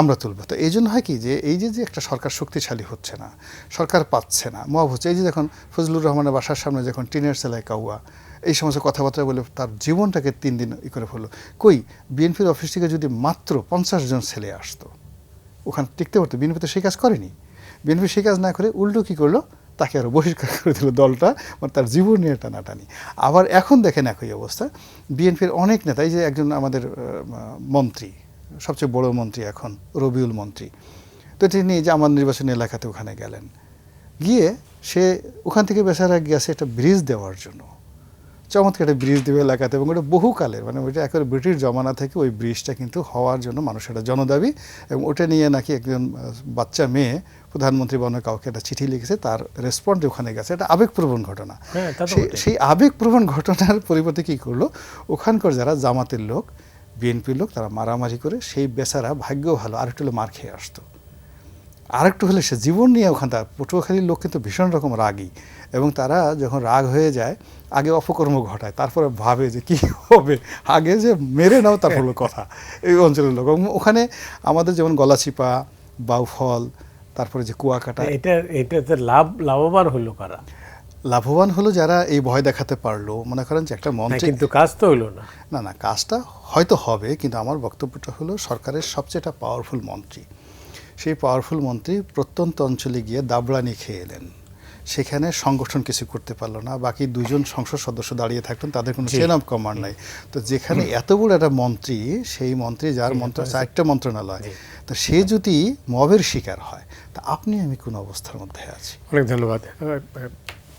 আমরা তুলবো। তো এই জন্য হয় কি যে এই যে একটা সরকার শক্তিশালী হচ্ছে না, সরকার পাচ্ছে না, মব হচ্ছে। এই যে যখন ফজলুর রহমানের বাসার সামনে যখন টিনের সেলাই কাউয়া এই সমস্ত কথাবার্তা বলে তার জীবনটাকে 3 দিন করে ফেললো, কই বিএনপির অফিস থেকে যদি মাত্র 50 জন ছেলে আসতো ওখানে টিকতে পারতো। বিএনপি তো সেই কাজ করেনি, বিএনপি সেই কাজ না করে উল্টো কী করলো, তাকে আরও বহিষ্কার করে দিল দলটা, মানে তার জীবন নিয়ে টানাটানি। আবার এখন দেখেন একই অবস্থা, বিএনপির অনেক নেতা, এই যে একজন আমাদের মন্ত্রী, সবচেয়ে বড় মন্ত্রী এখন রবিউল মন্ত্রী, তো তিনি যে আমার নির্বাচনী এলাকাতে ওখানে গেলেন, গিয়ে সে ওখান থেকে বেচারা গিয়েছে একটা ব্রিজ দেওয়ার জন্য, চমৎকার একটা ব্রিজ দেবে এলাকাতে, এবং ওটা বহুকালের, মানে ওইটা একেবারে ব্রিটিশ জমানা থেকে ওই ব্রিজটা কিন্তু হওয়ার জন্য মানুষের একটা জনদাবি, এবং ওটা নিয়ে নাকি একজন বাচ্চা মেয়ে প্রধানমন্ত্রী বা অন্য কাউকে একটা চিঠি লিখেছে, তার রেসপন্ডে ওখানে গেছে। এটা আবেগপ্রবণ ঘটনা। সেই আবেগপ্রবণ ঘটনার পরিবর্তে কী করলো, ওখানকার যারা জামাতের লোক, বিএনপির লোক, তারা মারামারি করে সেই বেচারা ভাগ্য ভালো আরেকটু হলে মার খেয়ে আসতো, আরেকটু হলে সে জীবন নিয়ে ওখানটা। পটুয়াখালীর লোক কিন্তু ভীষণ রকম রাগী, এবং তারা যখন রাগ হয়ে যায় আগে অপকর্ম ঘটায়, তারপরে ভাবে যে কি হবে, আগে যে মেরে নাও তারপর কথা। এই অঞ্চলের লোক, ওখানে আমাদের যেমন গলাচিপা, বাউফল, তারপরে যে কুয়াকাটা, এটাতে লাভবান হলো কারা? লাভবান হলো যারা এই ভয় দেখাতে পারলো। মনে করেন যে একটা মন্ত্রী, কিন্তু কাজ তো হলো না। না কাজটা হয়তো হবে, কিন্তু আমার বক্তব্যটা হলো সরকারের সবচেয়ে একটা পাওয়ারফুল মন্ত্রী, সেই পাওয়ারফুল মন্ত্রী প্রত্যন্ত অঞ্চলে গিয়ে দাবড়ানি খেয়ে এলেন, সেখানে সংগঠন কিছু করতে পারলো না, বাকি দুজন সংসদ সদস্য দাঁড়িয়ে থাকলেন, তাদের কোনো চেন অফ কমান্ড নাই। তো যেখানে এত বড় একটা মন্ত্রী, সেই মন্ত্রী যার মন্ত্র 4টা মন্ত্রণালয়, তো সে যদি মবের শিকার হয়, তা আপনি আমি কোন অবস্থার মধ্যে আছি? অনেক ধন্যবাদ।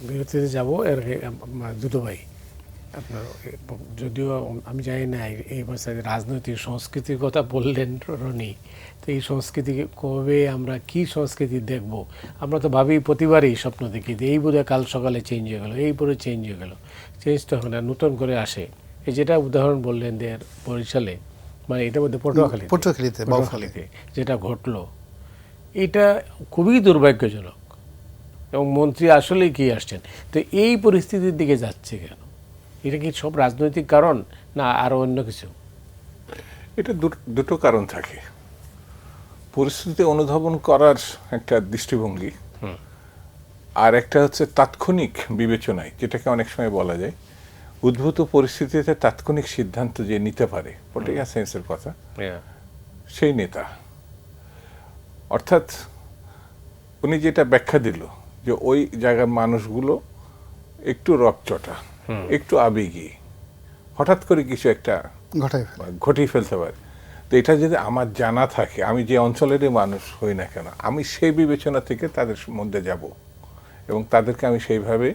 বিরতিতে যাব এর আগে দুটো ভাই আপনার যদিও আমি জানি না এই বছর রাজনৈতিক সংস্কৃতির কথা বললেন রনি, তো এই সংস্কৃতি কবে আমরা কি সংস্কৃতি দেখব? আমরা তো ভাবি প্রতিবারই স্বপ্ন দেখি যে এই বোধহয় কাল সকালে চেঞ্জ হয়ে গেল, এই পরে চেঞ্জ হয়ে গেল। চেঞ্জ তো এখন নতুন করে আসে। এই যেটা উদাহরণ বললেন যে বরিশালে, মানে এটার মধ্যে পটুয়াখালীতে যেটা ঘটলো, এটা খুবই দুর্ভাগ্যজনক এবং মন্ত্রী আসলেই কি আসছেন। তো এই পরিস্থিতির দিকে যাচ্ছে কেন? এটা কি সব রাজনৈতিক কারণ না আরো অন্য কিছু? এটা দুটো কারণ থাকে। পরিস্থিতি অনুধাবন করার একটা দৃষ্টিভঙ্গি, আর একটা হচ্ছে তাৎক্ষণিক বিবেচনায়, যেটাকে অনেক সময় বলা যায় উদ্ভূত পরিস্থিতিতে তাৎক্ষণিক সিদ্ধান্ত যে নিতে পারে, পলিটিক্যাল সায়েন্সের কথা, সেই নেতা। অর্থাৎ উনি যেটা ব্যাখ্যা দিল যে ওই জায়গার মানুষগুলো একটু রকচটা, একটু আবেগী, হঠাৎ করে কিছু একটা ঘটিয়ে ফেলতে পারে। তো এটা যদি আমার জানা থাকে, আমি যে অঞ্চলেরই মানুষ হই না কেন, আমি সেই বিবেচনা থেকে তাদের মধ্যে যাব এবং তাদেরকে আমি সেইভাবে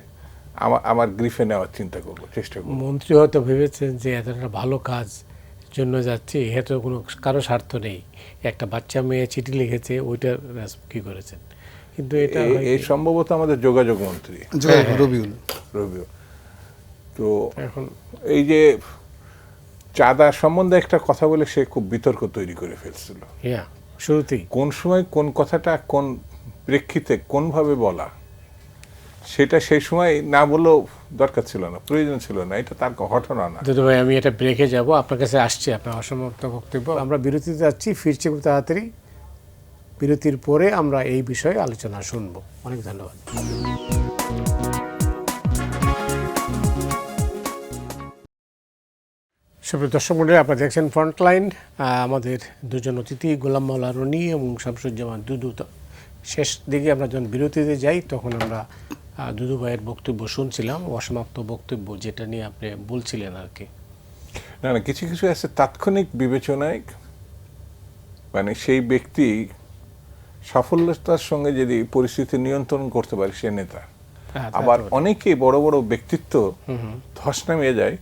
আমার গ্রিফে নেওয়ার চিন্তা করব, চেষ্টা করব। মন্ত্রী হয়তো ভেবেছেন যে এত একটা ভালো কাজ জন্য যাচ্ছে, এত কোনো কারো স্বার্থ নেই, একটা বাচ্চা মেয়ে চিঠি লিখেছে, ওইটা কি করেছেন। কিন্তু এটা এই সম্ভবত আমাদের যোগাযোগ মন্ত্রী রবিউল। তো এখন এই যে চাঁদা সম্বন্ধে একটা কথা বলে সে খুব বিতর্ক তৈরি করে ফেলছিল শুরুতেই, কোন সময় কোন কথাটা কোন প্রেক্ষিতে কোনভাবে বলা, সেটা সেই সময় না বলেও দরকার ছিল না, প্রয়োজন ছিল না, এটা তার ঘটনা না। দাদু ভাই, আমি এটা ব্রেকে যাব, আপনার কাছে আসছি, আপনার অসমাপ্ত বক্তব্য। আমরা বিরতিতে যাচ্ছি, ফিরছি খুব তাড়াতাড়ি। বিরতির পরে আমরা এই বিষয়ে আলোচনা শুনবো। অনেক ধন্যবাদ। সুপ্রিয় দর্শক মণ্ডলী, আপনারা দেখছেন ফ্রন্টলাইন। আমাদের দুজন অতিথি গোলাম মাওলা রনি এবং শামসুজ্জামান দুদু। শেষ দিকে আমরা যখন বিরতিতে যাই তখন আমরা দুদু ভাইয়ের বক্তব্য শুনছিলাম, অসমাপ্ত বক্তব্য, যেটা নিয়ে আপনি বলছিলেন আর কি। না না, কিছু কিছু আছে তাৎক্ষণিক বিবেচনায়, মানে সেই ব্যক্তি সাফল্যতার সঙ্গে যদি পরিস্থিতি নিয়ন্ত্রণ করতে পারে সে নেতা। আবার অনেকে বড় বড় ব্যক্তিত্ব ধস নামিয়ে যায়,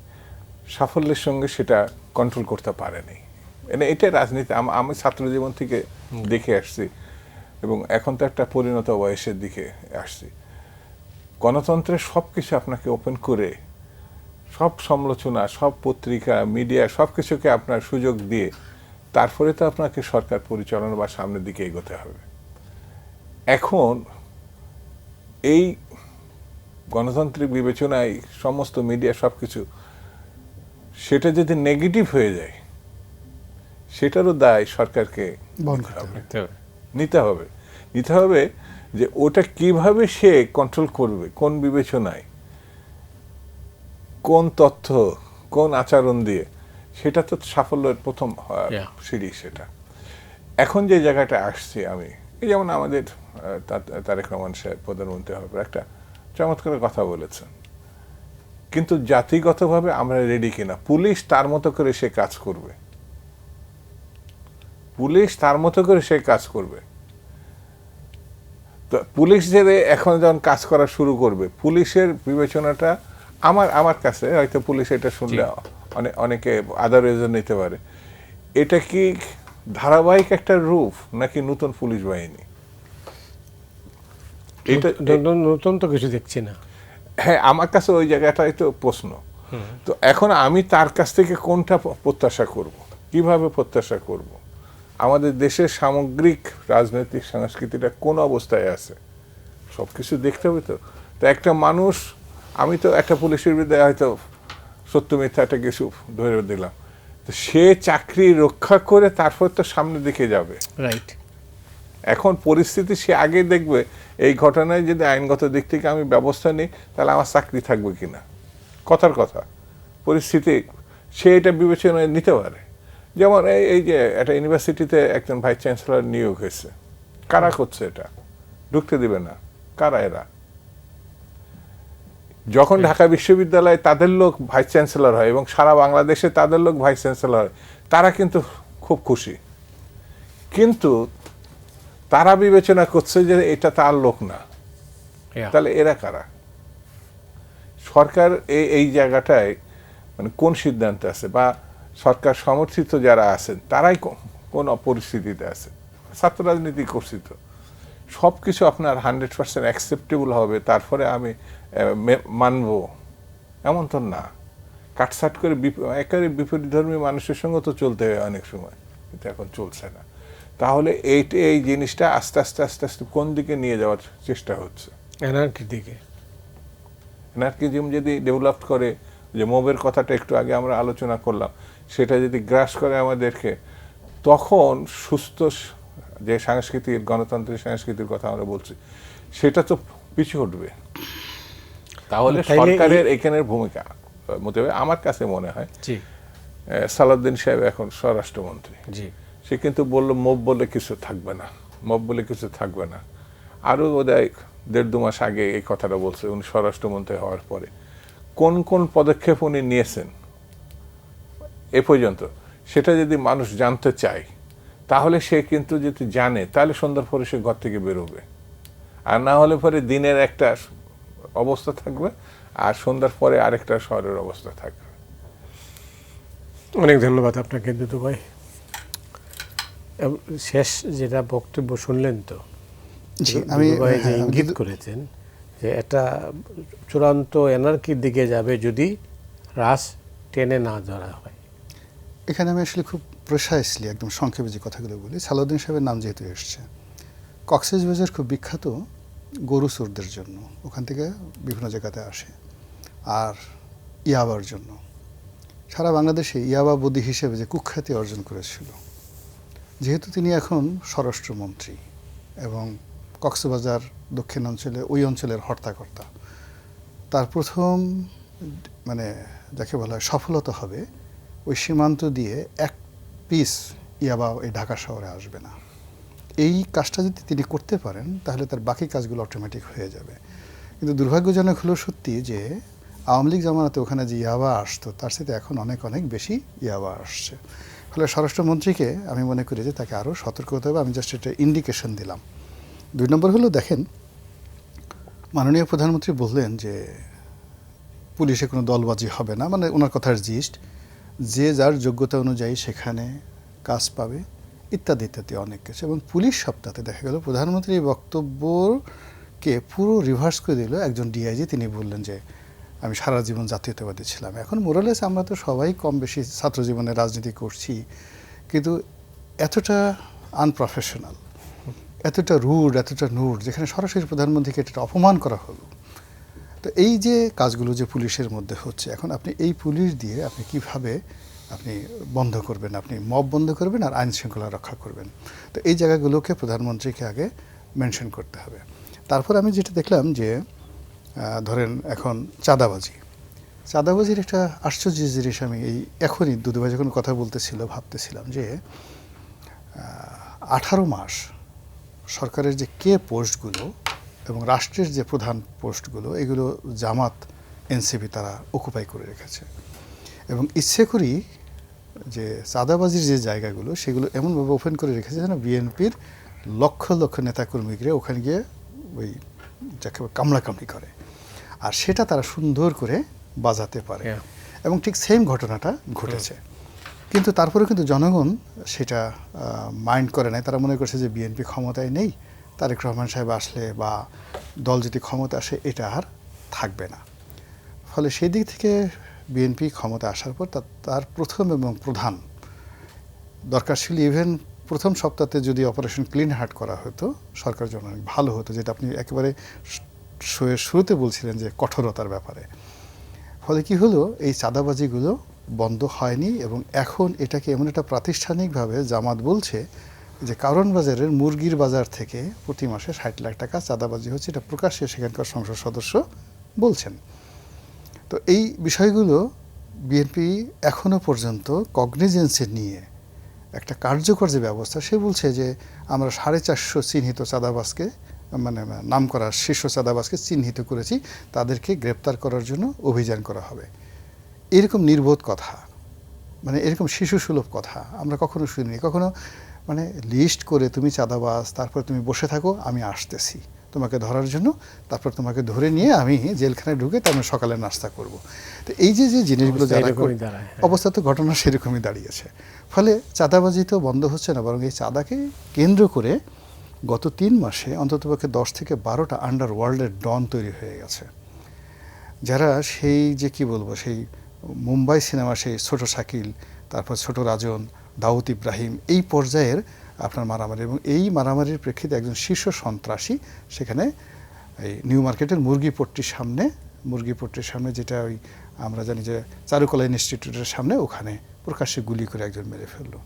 সাফল্যের সঙ্গে সেটা কন্ট্রোল করতে পারেনি। এটা রাজনীতি আমি ছাত্র জীবন থেকে দেখে আসছি এবং এখন তো একটা পরিণত বয়সের দিকে আসছি। গণতন্ত্রের সব কিছু আপনাকে ওপেন করে, সব সমালোচনা, সব পত্রিকা, মিডিয়া, সব কিছুকে আপনার সুযোগ দিয়ে তারপরে তো আপনাকে সরকার পরিচালনা বা সামনের দিকে এগোতে হবে। এখন এই গণতান্ত্রিক বিবেচনায় সমস্ত মিডিয়া সব কিছু, সেটা যদি নেগেটিভ হয়ে যায়, সেটারও দায় সরকারকে নিতে হবে যে ওটা কিভাবে সে কন্ট্রোল করবে, কোন বিবেচনায়, কোন তথ্য, কোন আচরণ দিয়ে, সেটা তো সাফল্যের প্রথম সিঁড়ি। সেটা এখন যে জায়গাটা আসছে, আমি এই যেমন আমাদের তারেক রহমান সাহেব প্রধানমন্ত্রী হবে, একটা চমৎকার কথা বলেছেন, কিন্তু জাতিগতভাবে আমরা রেডি কিনা। পুলিশ তার মতো করে সে কাজ করবে, পুলিশ তার মতো করে সে কাজ করবে। তো পুলিশ যে এখন যখন কাজ করা শুরু করবে, পুলিশের বিবেচনাটা আমার কাছে হয়তো পুলিশ এটা শুনলে অনেকে আদার নিতে পারে, এটা কি ধারাবাহিক একটা রূপ নাকি নতুন পুলিশ বাহিনী? এটা নতুন তো কিছু দেখছি না। হ্যাঁ, আমার কাছে ওই জায়গাটাই তো প্রশ্ন। তো এখন আমি তার কাছ থেকে কোনটা প্রত্যাশা করব, কিভাবে প্রত্যাশা করব? আমাদের দেশের সামগ্রিক রাজনৈতিক সংস্কৃতিটা কোন অবস্থায় আছে সবকিছু দেখতে হবে। তো একটা মানুষ, আমি তো একটা পুলিশের বিরুদ্ধে হয়তো সত্য মিথ্যাটা কিছু ধরে দিলাম, তো সে চাকরি রক্ষা করে তারপর তো সামনের দিকে যাবে। রাইট। এখন পরিস্থিতি সে আগে দেখবে, এই ঘটনায় যদি আইনগত দিক থেকে আমি ব্যবস্থা নিই তাহলে আমার চাকরি থাকবে কিনা, কথার কথা পরিস্থিতি সে এটা বিবেচনায় নিতে পারে। যেমন এই যে একটা ইউনিভার্সিটিতে একজন ভাইস চ্যান্সেলর নিয়োগ হয়েছে, কারা করছে এটা? ঢুকতে দিবে না, কারা এরা? যখন ঢাকা বিশ্ববিদ্যালয়ে তাদের লোক ভাইস চ্যান্সেলর হয় এবং সারা বাংলাদেশে তাদের লোক ভাইস চ্যান্সেলর হয়, তারা কিন্তু খুব খুশি। কিন্তু তারা বিবেচনা করছে যে এটা তার লোক না, তাহলে এরা কারা? সরকার এই জায়গাটায় মানে কোন সিদ্ধান্তে আছে, বা সরকার সমর্থিত যারা আছেন তারাই কোন পরিস্থিতিতে আছে? ছাত্র রাজনীতি করছি তো, সব কিছু আপনার 100% অ্যাকসেপ্টেবল হবে তারপরে আমি মানব, এমন তো না। কাটসাট করে একেবারে বিপরীতধর্মী মানুষের সঙ্গে তো চলতে হয় অনেক সময়, কিন্তু এখন চলছে না। তাহলে এই জিনিসটা আস্তে আস্তে আস্তে আস্তে কোন দিকে নিয়ে যাওয়ার চেষ্টা হচ্ছে? এনার্কির দিকে। এনার্কিজম যদি ডেভেলপ করে, যে মবের কথাটা একটু আগে আমরা আলোচনা করলাম, সেটা যদি গ্রাস করে আমাদেরকে, তখন সুস্থ যে সাংস্কৃতিক গণতান্ত্রিক সংস্কৃতির কথা আমরা বলছি, সেটা তো পিছু উঠবে। তাহলে সরকারের এখানের ভূমিকা মতে আমার কাছে মনে হয়, সালাউদ্দিন সাহেব এখন স্বরাষ্ট্রমন্ত্রী, সে কিন্তু বললো মব বলে কিছু থাকবে না, মব বলে কিছু থাকবে না। আরও বোধহয় 1.5-2 মাস আগে এই কথাটা বলছে উনি স্বরাষ্ট্রমন্ত্রী হওয়ার পরে। কোন কোন পদক্ষেপ উনি নিয়েছেন এ পর্যন্ত, সেটা যদি মানুষ জানতে চায়, তাহলে সে কিন্তু যদি জানে, তাহলে সন্ধ্যার পরে সে ঘর থেকে বেরোবে। আর না হলে পরে দিনের একটা অবস্থা থাকবে, আর সন্ধ্যার পরে আরেকটা শহরের অবস্থা থাকবে। অনেক ধন্যবাদ আপনাকে দুদু ভাই। শেষ যেটা বক্তব্য শুনলেন তো, আমি যে ইঙ্গিত করেছেন যে এটা চূড়ান্ত এনার্কির দিকে যাবে যদি রাস টেনে না ধরা হয়। এখানে আমি আসলে খুব প্রিসাইসলি একদম সংক্ষেপে যে কথাগুলো বলি, সালাউদ্দিন সাহেবের নাম যেহেতু এসছে, কক্সবাজার খুব বিখ্যাত গরু চোরদের জন্য, ওখান থেকে বিভিন্ন জায়গাতে আসে, আর ইয়াবার জন্য। সারা বাংলাদেশে ইয়াবা বদী হিসেবে যে কুখ্যাতি অর্জন করেছিল, যেহেতু তিনি এখন স্বরাষ্ট্রমন্ত্রী এবং কক্সবাজার দক্ষিণাঞ্চলে ওই অঞ্চলের হর্তাকর্তা, তার প্রথম মানে যাকে বলা হয় সফলতা হবে, ওই সীমান্ত দিয়ে এক পিস ইয়াবা এই ঢাকা শহরে আসবে না। এই কাজটা যদি তিনি করতে পারেন, তাহলে তার বাকি কাজগুলো অটোমেটিক হয়ে যাবে। কিন্তু দুর্ভাগ্যজনক হলো সত্যি যে আওয়ামী লীগ জামানাতে ওখানে যে ইয়াবা আসতো, তার সাথে এখন অনেক অনেক বেশি ইয়াবা আসছে। ফলে স্বরাষ্ট্রমন্ত্রীকে আমি মনে করি যে তাকে আরও সতর্ক হতে হবে। আমি জাস্ট একটা ইন্ডিকেশন দিলাম। 2 নম্বর হলো, দেখেন, মাননীয় প্রধানমন্ত্রী বললেন যে পুলিশে কোনো দলবাজি হবে না, মানে ওনার কথার জিস্ট যে যার যোগ্যতা অনুযায়ী সেখানে কাজ পাবে, ইত্যাদি ইত্যাদি অনেক কিছু। এবং পুলিশ সপ্তাহে দেখা গেল প্রধানমন্ত্রীর এই বক্তব্যকে পুরো রিভার্স করে দিল একজন ডিআইজি। তিনি বললেন যে আমি সারা জীবন জাতীয়তাবাদী ছিলাম। এখন মোরালেস আমরা তো সবাই কম বেশি ছাত্র জীবনে রাজনীতি করছি, কিন্তু এতটা আনপ্রফেশনাল, এতটা রুড, এতটা নুড, যেখানে সরাসরি প্রধানমন্ত্রীকে এটা অপমান করা হলো। তো এই যে কাজগুলো যে পুলিশের মধ্যে হচ্ছে, এখন আপনি এই পুলিশ দিয়ে আপনি কিভাবে আপনি বন্ধ করবেন, আপনি মব বন্ধ করবেন আর আইন শৃঙ্খলা রক্ষা করবেন। তো এই জায়গাগুলোকে প্রধানমন্ত্রীকে আগে মেনশন করতে হবে। তারপর আমি যেটা দেখলাম যে ধরেন এখন চাঁদাবাজির একটা আশ্চর্য জিনিস, আমি এই এখনই দুদুভাই যখন কথা বলতেছিল ভাবতেছিলাম যে 18 মাস সরকারের যে পোস্টগুলো এবং রাষ্ট্রের যে প্রধান পোস্টগুলো, এগুলো জামাত এনসিপি তারা অকুপাই করে রেখেছে। এবং ইচ্ছে করি যে চাঁদাবাজির যে জায়গাগুলো, সেগুলো এমনভাবে ওপেন করে রেখেছে যেন বিএনপির লক্ষ লক্ষ নেতাকর্মীরা ওখানে গিয়ে ওই যাকে কামড়াকামড়ি করে, আর সেটা তারা সুন্দর করে বাজাতে পারে। এবং ঠিক সেম ঘটনাটা ঘটেছে। কিন্তু তারপরেও কিন্তু জনগণ সেটা মাইন্ড করে নাই। তারা মনে করছে যে বিএনপি ক্ষমতায় নেই, তারেক রহমান সাহেব আসলে বা দল যদি ক্ষমতা আসে এটা আর থাকবে না। ফলে সেই দিক থেকে বিএনপি ক্ষমতা আসার পর তার প্রথম এবং প্রধান দরকার ছিল, ইভেন প্রথম সপ্তাহে যদি অপারেশন ক্লিন হার্ট করা হতো সরকারের জন্য অনেক ভালো হতো, যেটা আপনি একেবারে শুরুতে বলছিলেন যে কঠোরতার ব্যাপারে। ফলে কি হলো, এই চাঁদাবাজিগুলো বন্ধ হয়নি এবং এখন এটাকে এমন একটা প্রাতিষ্ঠানিকভাবে জামাত বলছে যে কারণ বাজারের মুরগির বাজার থেকে প্রতি মাসে 60 লাখ টাকা চাঁদাবাজি হচ্ছে, এটা প্রকাশ্যে সেখানকার সংসদ সদস্য বলছেন। তো এই বিষয়গুলো বিএনপি এখনো পর্যন্ত কগনিজেন্সে নিয়ে একটা কার্যকর যে ব্যবস্থা, সে বলছে যে আমরা 450 চিহ্নিত চাঁদাবাজকে মানে নাম করা শীর্ষ চাঁদাবাজকে চিহ্নিত করেছি, তাদেরকে গ্রেপ্তার করার জন্য অভিযান করা হবে। এরকম নির্বোধ কথা, মানে এরকম শিশুসুলভ কথা আমরা কখনো শুনিনি। কখনো মানে লিস্ট করে তুমি চাঁদাবাজ, তারপর তুমি বসে থাকো, আমি আসতেছি তোমাকে ধরার জন্য, তারপর তোমাকে ধরে নিয়ে আমি জেলখানায় ঢুকে তারপর সকালে নাস্তা করব। তো এই যে যে জিনিসগুলো অবস্থা যারা এরকমই দাঁড়ায়, হ্যাঁ। অবস্থা তো ঘটনা সেরকমই দাঁড়িয়েছে। ফলে চাঁদাবাজি তো বন্ধ হচ্ছে না, বরং এই চাঁদাকে কেন্দ্র করে গত 3 মাসে অন্ততপক্ষে 10 থেকে 12টা আন্ডারওয়ার্ল্ডের ডন তৈরি হয়ে গেছে, যারা সেই যে কি বলবো, সেই মুম্বাই সিনেমা, সেই ছোট শাকিল, তারপর ছোট রাজন, দাউদ ইব্রাহিম, এই পর্যায়ের আপনার মারামারি। এবং এই মারামারির প্রেক্ষিতে একজন শীর্ষ সন্ত্রাসী সেখানে এই নিউ মার্কেটের মুরগিপট্টির সামনে, যেটা ওই আমরা জানি যে চারুকলা ইনস্টিটিউটের সামনে, ওখানে প্রকাশ্যে গুলি করে একজন মেরে ফেললো।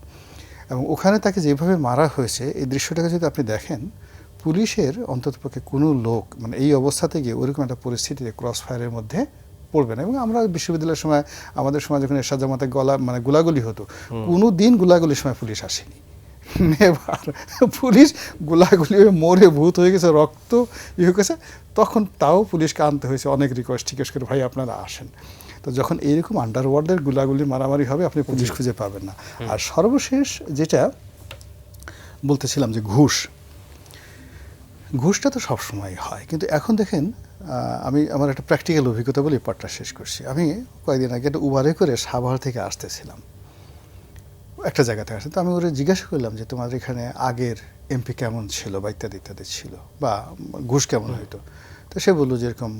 এবং ওখানে তাকে যেভাবে মারা হয়েছে, এই দৃশ্যটাকে যদি আপনি দেখেন, পুলিশের অন্ততপক্ষে কোনো লোক মানে এই অবস্থাতে গিয়ে ওরকম একটা পরিস্থিতিতে ক্রস ফায়ারের মধ্যে পড়বে না। এবং আমরা বিশ্ববিদ্যালয়ের সময়, আমাদের সময় যখন এরশাদ জামাতে গোলাগুলি হতো, কোনো দিন গোলাগুলির সময় পুলিশ আসেনি। এবার পুলিশ গোলাগুলি হয়ে মরে ভূত হয়ে গেছে, রক্ত হয়ে গেছে, তখন তাও পুলিশকে আনতে হয়েছে, অনেক রিকোয়েস্ট টিকেশ করে, ভাই আপনারা আসেন। তো যখন এইরকম আন্ডারওয়ার্ল্ডের গুলাগুলি মারামারি হবে, আপনি পুলিশ খুঁজে পাবেন না। আর সর্বশেষ যেটা বলতেছিলাম যে ঘুষটা তো সবসময় হয়, কিন্তু এখন দেখেন, আমি আমার একটা প্র্যাকটিক্যাল অভিজ্ঞতা বলে পাঠটা শেষ করছি। আমি কয়েকদিন আগে একটা উবারে করে সাভার থেকে আসতেছিলাম, একটা জায়গাতে আসে। তো আমি ওরা জিজ্ঞাসা করলাম যে তোমাদের এখানে আগের এমপি কেমন ছিল বা ইত্যাদি ইত্যাদি ছিল, বা ঘুষ কেমন হইতো। তো সে বললো যে এরকম,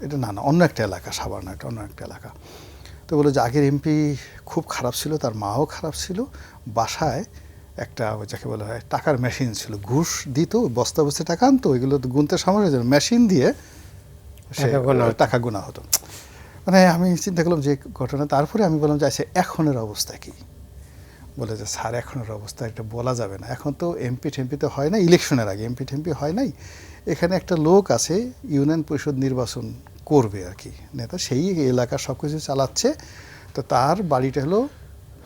এটা না অন্য একটা এলাকা, সাভার না, এটা অন্য একটা এলাকা। তো বললো যে আগের এমপি খুব খারাপ ছিল, তার মাও খারাপ ছিল, বাসায় একটা যাকে বলা হয় টাকার মেশিন ছিল, ঘুষ দিত, বস্তা বস্তা টাকা আনতো, ওইগুলো গুনতে সমস্যা হয়ে মেশিন দিয়ে সে টাকা গোনা হতো। মানে আমি চিন্তা করলাম যে ঘটনা। তারপরে আমি বললাম যে আচ্ছা এখনের অবস্থা কি? বলে যে স্যার এখনের অবস্থা এটা বলা যাবে না, এখন তো এমপি টেমপি তো হয় না, ইলেকশনের আগে এমপি টেমপি হয় নাই, এখানে একটা লোক আছে ইউনিয়ন পরিষদ নির্বাচন করবে আর কি নেতা, সেই এলাকার সব কিছু চালাচ্ছে। তো তার বাড়িটা হলো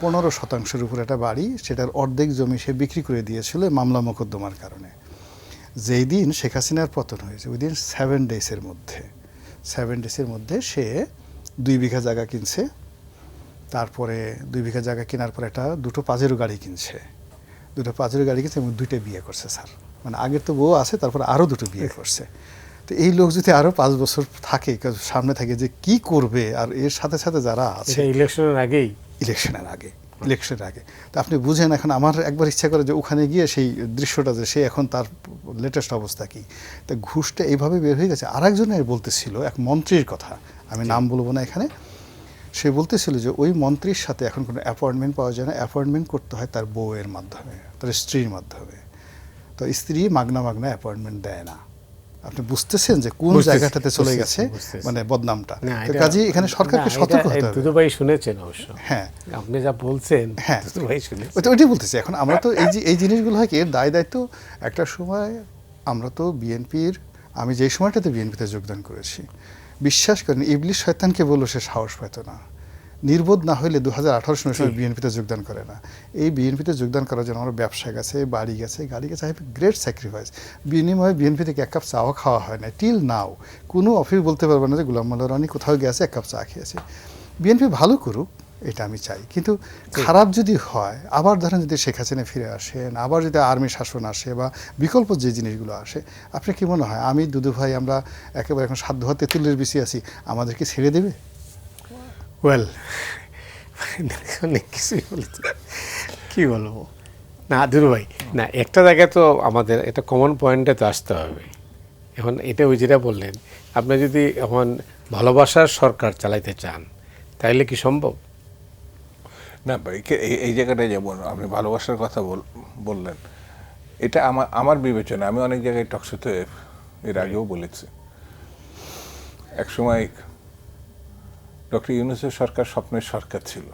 15% উপর একটা বাড়ি, সেটার অর্ধেক জমি সে বিক্রি করে দিয়েছিল মামলা মোকদ্দমার কারণে। যেই দিন শেখ হাসিনার পতন হয়েছে, ওই দিন 7 ডেজের মধ্যে সে 2 বিঘা জায়গা কিনছে, তারপরে 2 বিঘা জায়গা কেনার পর একটা 2টো পাজেরো গাড়ি কিনছে, 2টো পাজেরো গাড়ি কিনছে এবং 2টা বিয়ে করছে স্যার। মানে আগের তো বউ আছে, তারপরে আরও 2টো বিয়ে করছে। তো এই লোক যদি আরও 5 বছর থাকে, সামনে থাকে যে কি করবে, আর এর সাথে সাথে যারা আছে ইলেকশনের আগে তো আপনি বুঝেন। এখন আমার একবার ইচ্ছা করে যে ওখানে গিয়ে সেই দৃশ্যটা, যে সে এখন তার লেটেস্ট অবস্থা কি। তো ঘুষটা এইভাবে বের হয়ে গেছে। আর একজনের বলতেছিল, এক মন্ত্রীর কথা, আমি নাম বলবো না এখানে, সে বলতেছিল যে ওই মন্ত্রীর সাথে এখন কোনো অ্যাপয়েন্টমেন্ট পাওয়া যায় না, অ্যাপয়েন্টমেন্ট করতে হয় তার বউয়ের মাধ্যমে, তার স্ত্রীর মাধ্যমে। তো স্ত্রী মাগনা অ্যাপয়েন্টমেন্ট দেয় না। আপনি বুঝতেছেন যে কোন জায়গাটাতে চলে গেছে মানে বদনামটা। কাজে এখানে সরকারকে সতর্ক হতে হবে। দুদু ভাই শুনেছেন অবশ্য, হ্যাঁ আপনি যা বলছেন, হ্যাঁ দুদু ভাই শুনেছেন। ওইটাই বলতেছি। এখন আমরা তো এই জিনিসগুলো হয় কি, এর দায় দায়িত্ব একটা সময় আমরা তো বিএনপির, আমি যেই সময়টাতে বিএনপিতে যোগদান করেছি, বিশ্বাস করেন ইবলিশ শয়তানকে বললো সে সাহস পেত না। নির্বোধ না হইলে 2018 সালে বিএনপিতে যোগদান করে না। এই বিএনপিতে যোগদান করার জন্য আমার ব্যবসা গেছে, বাড়ি গেছে, গাড়ি গেছে, আই হ্যাভ গ্রেট স্যাক্রিফাইস। বিনিময়ে বিএনপি থেকে 1 কাপ চাও খাওয়া হয় না টিল নাও। কোনো অফিস বলতে পারবে না যে গোলাম মোল্লা রানী কোথাও গেছে 1 কাপ চা খেয়েছে। বিএনপি ভালো করুক, এটা আমি চাই, কিন্তু খারাপ যদি হয়, আবার ধরেন যদি শেখ হাসিনা ফিরে আসেন, আবার যদি আর্মি শাসন আসে বা বিকল্প যে জিনিসগুলো আসে, আপনার কি মনে হয় আমি দুদু ভাই আমরা একেবারে এখন সাধ্য হাতে তেতুলের বেশি আছি, আমাদেরকে ছেড়ে দেবে? ওয়েল, অনেক কিছুই বলেছে, কী বলবো না দুদু ভাই। না, একটা জায়গায় তো আমাদের একটা কমন পয়েন্টে তো আসতে হবে। এখন এটা ওই যেটা বললেন, আপনি যদি এখন ভালোবাসার সরকার চালাইতে চান, তাইলে কি সম্ভব? না ভাই, এই জায়গাটায় যেমন আপনি ভালোবাসার কথা বললেন, এটা আমার বিবেচনা, আমি অনেক জায়গায় টকশোতে এর আগেও বলেছি। একসময় ডক্টর ইউনূসের সরকার স্বপ্নের সরকার ছিল।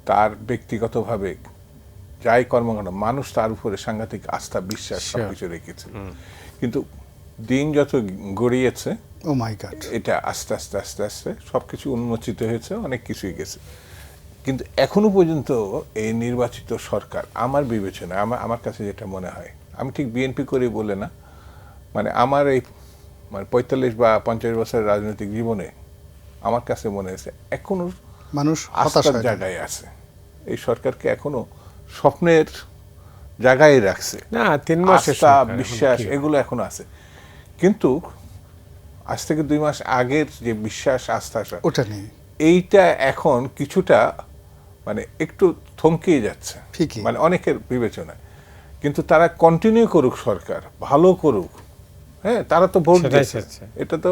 তার ব্যক্তিগতভাবে যাই কর্মকাণ্ড, মানুষ তার উপরে সাংঘাতিক আস্থা বিশ্বাস সবকিছু রেখেছিল। কিন্তু দিন যত গড়িয়েছে, ও মাই গড, এটা আস্তে আস্তে আস্তে আস্তে সবকিছু উন্মোচিত হয়েছে, অনেক কিছুই গেছে। কিন্তু এখনো পর্যন্ত এই নির্বাচিত সরকার আমার বিবেচনা, আমার কাছে যেটা মনে হয়, আমি ঠিক বিএনপি করে বলে না, মানে আমার এই মানে 45 বা 50 বছরের রাজনৈতিক জীবনে আমার কাছে মনে হয়েছে এখনো মানুষ হতাশ আস্থার হয় না। জায়গায় আছে, এই সরকারকে এখনো স্বপ্নের জায়গায় রাখছে, না 3 মাসের আস্থা সরকার, এখন বিশ্বাস কি হবে? এগুলো এখনো আছে। কিন্তু আজ থেকে 2 মাস আগের যে বিশ্বাস আস্থা ওটা নেই, এইটা এখন কিছুটা মানে একটু থমকে যাচ্ছে ঠিকই। মানে অনেকের বিবেচনায়। কিন্তু তারা কন্টিনিউ করুক, সরকার ভালো করুক, হ্যাঁ তারা তো ভোট সেটাই দিয়েছে, চাচ্ছে। এটা তো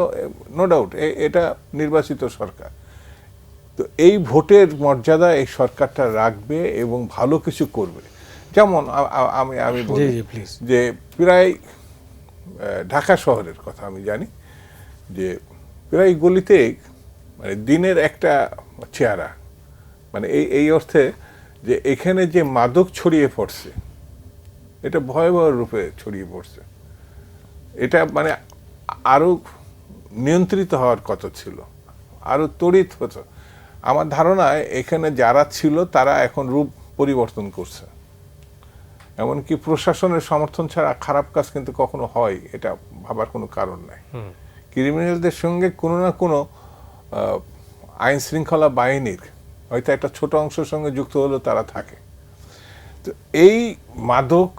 নো ডাউট, এটা নির্বাচিত সরকার। তো এই ভোটের মর্যাদা এই সরকারটা রাখবে এবং ভালো কিছু করবে। যেমন আমি বলি জি, please। যে প্রায় ঢাকা শহরের কথা আমি জানি যে প্রায় গলিতে মানে দিনের একটা চেহারা, মানে এই অর্থে যে এখানে যে মাদক ছড়িয়ে পড়ছে এটা ভয়াবহ রূপে ছড়িয়ে পড়ছে। এটা মানে আরো নিয়ন্ত্রিত হওয়ার কথা ছিল, আরো তড়িৎ হতো। আমার ধারণায় এখানে যারা ছিল তারা এখন রূপ পরিবর্তন করছে। এমনকি প্রশাসনের সমর্থন ছাড়া খারাপ কাজ কিন্তু কখনো হয়, এটা ভাবার কোনো কারণ নাই। ক্রিমিনালদের সঙ্গে কোনো না কোনো আইন শৃঙ্খলা বাহিনীর হয়তো একটা ছোট অংশের সঙ্গে যুক্ত হলেও তারা থাকে। তো এই মাদক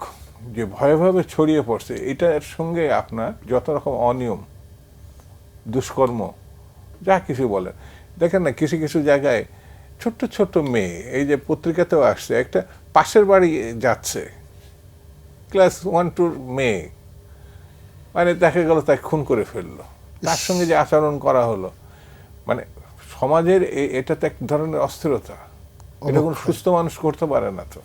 যে ভয়ভাবে ছড়িয়ে পড়ছে, এটার সঙ্গে আপনার যত রকম অনিয়ম, দুষ্কর্ম, যা কিছু বলেন, দেখেন না কিছু কিছু জায়গায় ছোট্ট ছোট্ট মেয়ে, এই যে পত্রিকাতেও আসছে, একটা পাশের বাড়ি যাচ্ছে ক্লাস 1-2 মেয়ে, মানে দেখা গেল তাকে খুন করে ফেললো, তার সঙ্গে যে আচরণ করা হলো, মানে সমাজের এটা তো এক ধরনের অস্থিরতা, এটা কোনো সুস্থ মানুষ করতে পারে না। তো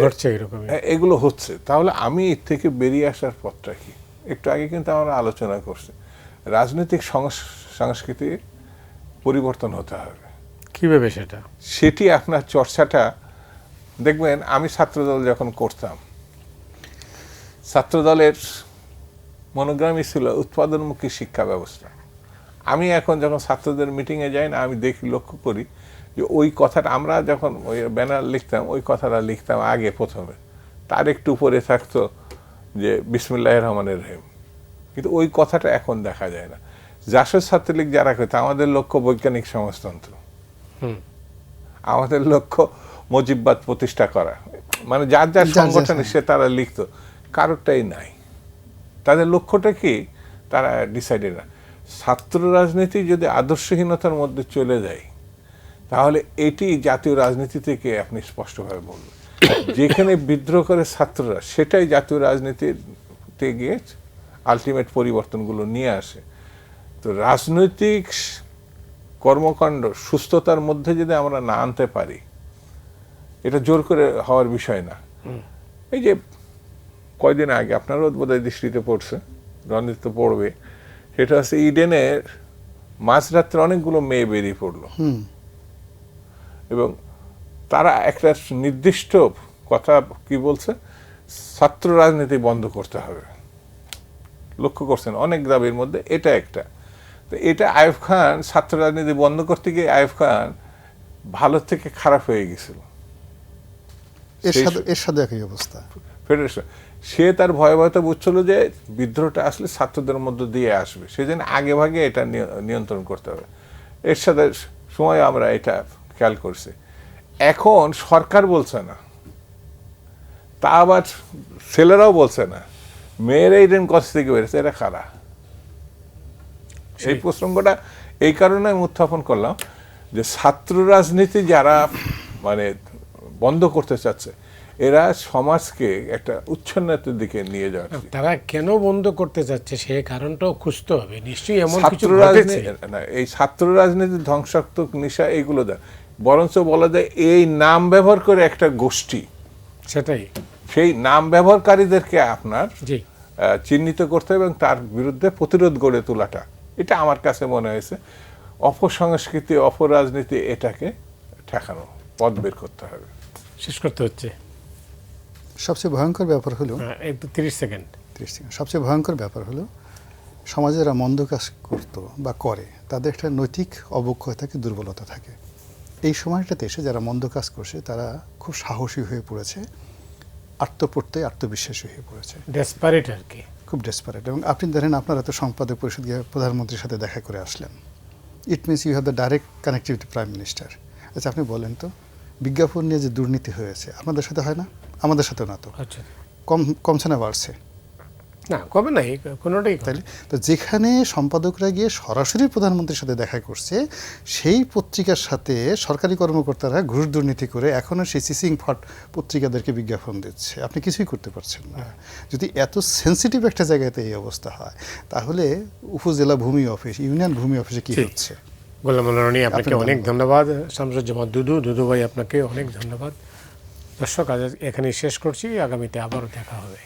ঘটছে এরকম। এগুলো হচ্ছে, তাহলে আমি এর থেকে বেরিয়ে আসার পথটা কি? একটু আগে কিন্তু আমরা আলোচনা করছি, রাজনৈতিক সংস্কৃতি পরিবর্তন হতে হবে। কিভাবে সেটা? সেটি আপনার চর্চাটা দেখবেন, আমি ছাত্রদল যখন করতাম, ছাত্রদলের মনোগ্রামই ছিল উৎপাদনমুখী শিক্ষা ব্যবস্থা। আমি এখন যখন ছাত্রদের মিটিংয়ে যাই না, আমি দেখি, লক্ষ্য করি যে ওই কথাটা আমরা যখন ওই ব্যানার লিখতাম, ওই কথাটা লিখতাম আগে প্রথমে, তার একটু উপরে থাকতো যে বিসমিল্লাহির রহমানির রহিম, কিন্তু ওই কথাটা এখন দেখা যায় না। জাসদ ছাত্রলীগ যারা করতো, আমাদের লক্ষ্য বৈজ্ঞানিক সমাজতন্ত্র, আমাদের লক্ষ্য মুজিববাদ প্রতিষ্ঠা করা, মানে যার যার সংগঠনে সে তারা লিখতো, কারোরটাই নাই। তাদের লক্ষ্যটা কি তারা ডিসাইডেড না। ছাত্র রাজনীতি যদি আদর্শহীনতার মধ্যে চলে যায়, তাহলে এটি জাতীয় রাজনীতি থেকে আপনি স্পষ্টভাবে বলবেন। যেখানে বিদ্রোহ করে ছাত্ররা, সেটাই জাতীয় রাজনীতিতে গিয়ে আলটিমেট পরিবর্তনগুলো নিয়ে আসে। তো রাজনৈতিক কর্মকাণ্ড সুস্থতার মধ্যে যদি আমরা না আনতে পারি, এটা জোর করে হওয়ার বিষয় না। এই যে কয়দিন আগে আপনারও বোধহয় দৃষ্টিতে পড়ছে, রঞ্জিত তো পড়বে, সেটা হচ্ছে ইডেনের মাঝরাত্রে অনেকগুলো মেয়ে বেরিয়ে পড়লো এবং তারা একটা নির্দিষ্ট কথা কি বলছে, ছাত্র রাজনীতি বন্ধ করতে হবে। লক্ষ্য করছেন অনেক দাবির মধ্যে এটা একটা। তো এটা আইয়ুব খান ছাত্র রাজনীতি বন্ধ করতে গিয়ে আইয়ুব খান ভালো থেকে খারাপ হয়ে গেছিল। এর সাথে একই অবস্থা ফেডারেশন, সে তার ভয়াবহতা বুঝছিল যে বিদ্রোহটা আসলে ছাত্রদের মধ্য দিয়ে আসবে, সেজন্য আগে ভাগে এটা নিয়ন্ত্রণ করতে হবে। এর সাথে সময় আমরা এটা খেয়াল করছি। এখন সরকার বলছে না, তা আবার ছেলেরাও বলছে না, মেয়েরা ইডেন কলেজ থেকে বেরোচ্ছে, এটা খারা। এই প্রসঙ্গটা এই কারণে আমি উত্থাপন করলাম যে ছাত্র রাজনীতি যারা মানে বন্ধ করতে চাচ্ছে, এরা সমাজকে একটা উচ্ছন্নতার দিকে নিয়ে যাচ্ছে। তারা কেন বন্ধ করতে চাচ্ছে সেই কারণটাও খুঁজতে হবে, নিশ্চয়ই এমন কিছু ছাত্র ঘটেছে। রাজনীতি না, এই ছাত্র রাজনীতির ধ্বংসাত্মক নিশা এইগুলো দেয়, বরঞ্চ বলা যায় এই নাম ব্যবহার করে একটা গোষ্ঠী, সেটাই সেই নাম ব্যবহারকারীদেরকে আপনার জি চিহ্নিত করতে এবং তার বিরুদ্ধে প্রতিরোধ গড়ে তোলাটা, এটা আমার কাছে মনে হয়েছে অপসংস্কৃতি, অপরাজনীতি, এটাকে ঠেকানো, পথ বের করতে হবে। শেষ করতে হচ্ছে। সবচেয়ে ভয়ঙ্কর ব্যাপার হলো, একটু 30 সেকেন্ড। সবচেয়ে ভয়ঙ্কর ব্যাপার হলো সমাজে যারা মন্দ কাজ করতো বা করে, তাদের একটা নৈতিক অবক্ষয় থাকে, দুর্বলতা থাকে। এই সময়টাতে এসে যারা মন্দ কাজ করছে তারা খুব সাহসী হয়ে পড়েছে, আত্মপ্রত্যয়, আত্মবিশ্বাসী হয়ে পড়েছে। ডেসপারেট আর কি। খুব ডেসপারেট। এবং আপনি ধরেন আপনারা তো সম্পাদক পরিষদ গিয়ে প্রধানমন্ত্রীর সাথে দেখা করে আসলেন, it means you have the direct connectivity prime minister. আচ্ছা আপনি বলেন তো, বিজ্ঞাপন নিয়ে যে দুর্নীতি হয়েছে আপনাদের সাথে হয় না? আমাদের সাথেও না তো, আচ্ছা, কমছে না বাড়ছে? না কবে নাই, কোনোটাই তাইলে তো যেখানে সম্পাদকরা গিয়ে সরাসরি প্রধানমন্ত্রীর সাথে দেখা করছে, সেই পত্রিকার সাথে সরকারি কর্মকর্তারা ঘুষ দুর্নীতি করে এখনও সেই সিসিং ফট পত্রিকাদেরকে বিজ্ঞাপন দিচ্ছে। আপনি কিছুই করতে পারছেন না। যদি এত সেন্সিটিভ একটা জায়গাতে এই অবস্থা হয়, তাহলে উপজেলা ভূমি অফিস, ইউনিয়ন ভূমি অফিসে কি হচ্ছে? গোলাম মোল্লা রনি, আপনাকে আপনার অনেক ধন্যবাদ। শামসুজ্জামান দুদু ভাই, আপনাকে অনেক ধন্যবাদ। দর্শক, আজ এখানেই শেষ করছি, আগামীতে আবারও দেখা হবে।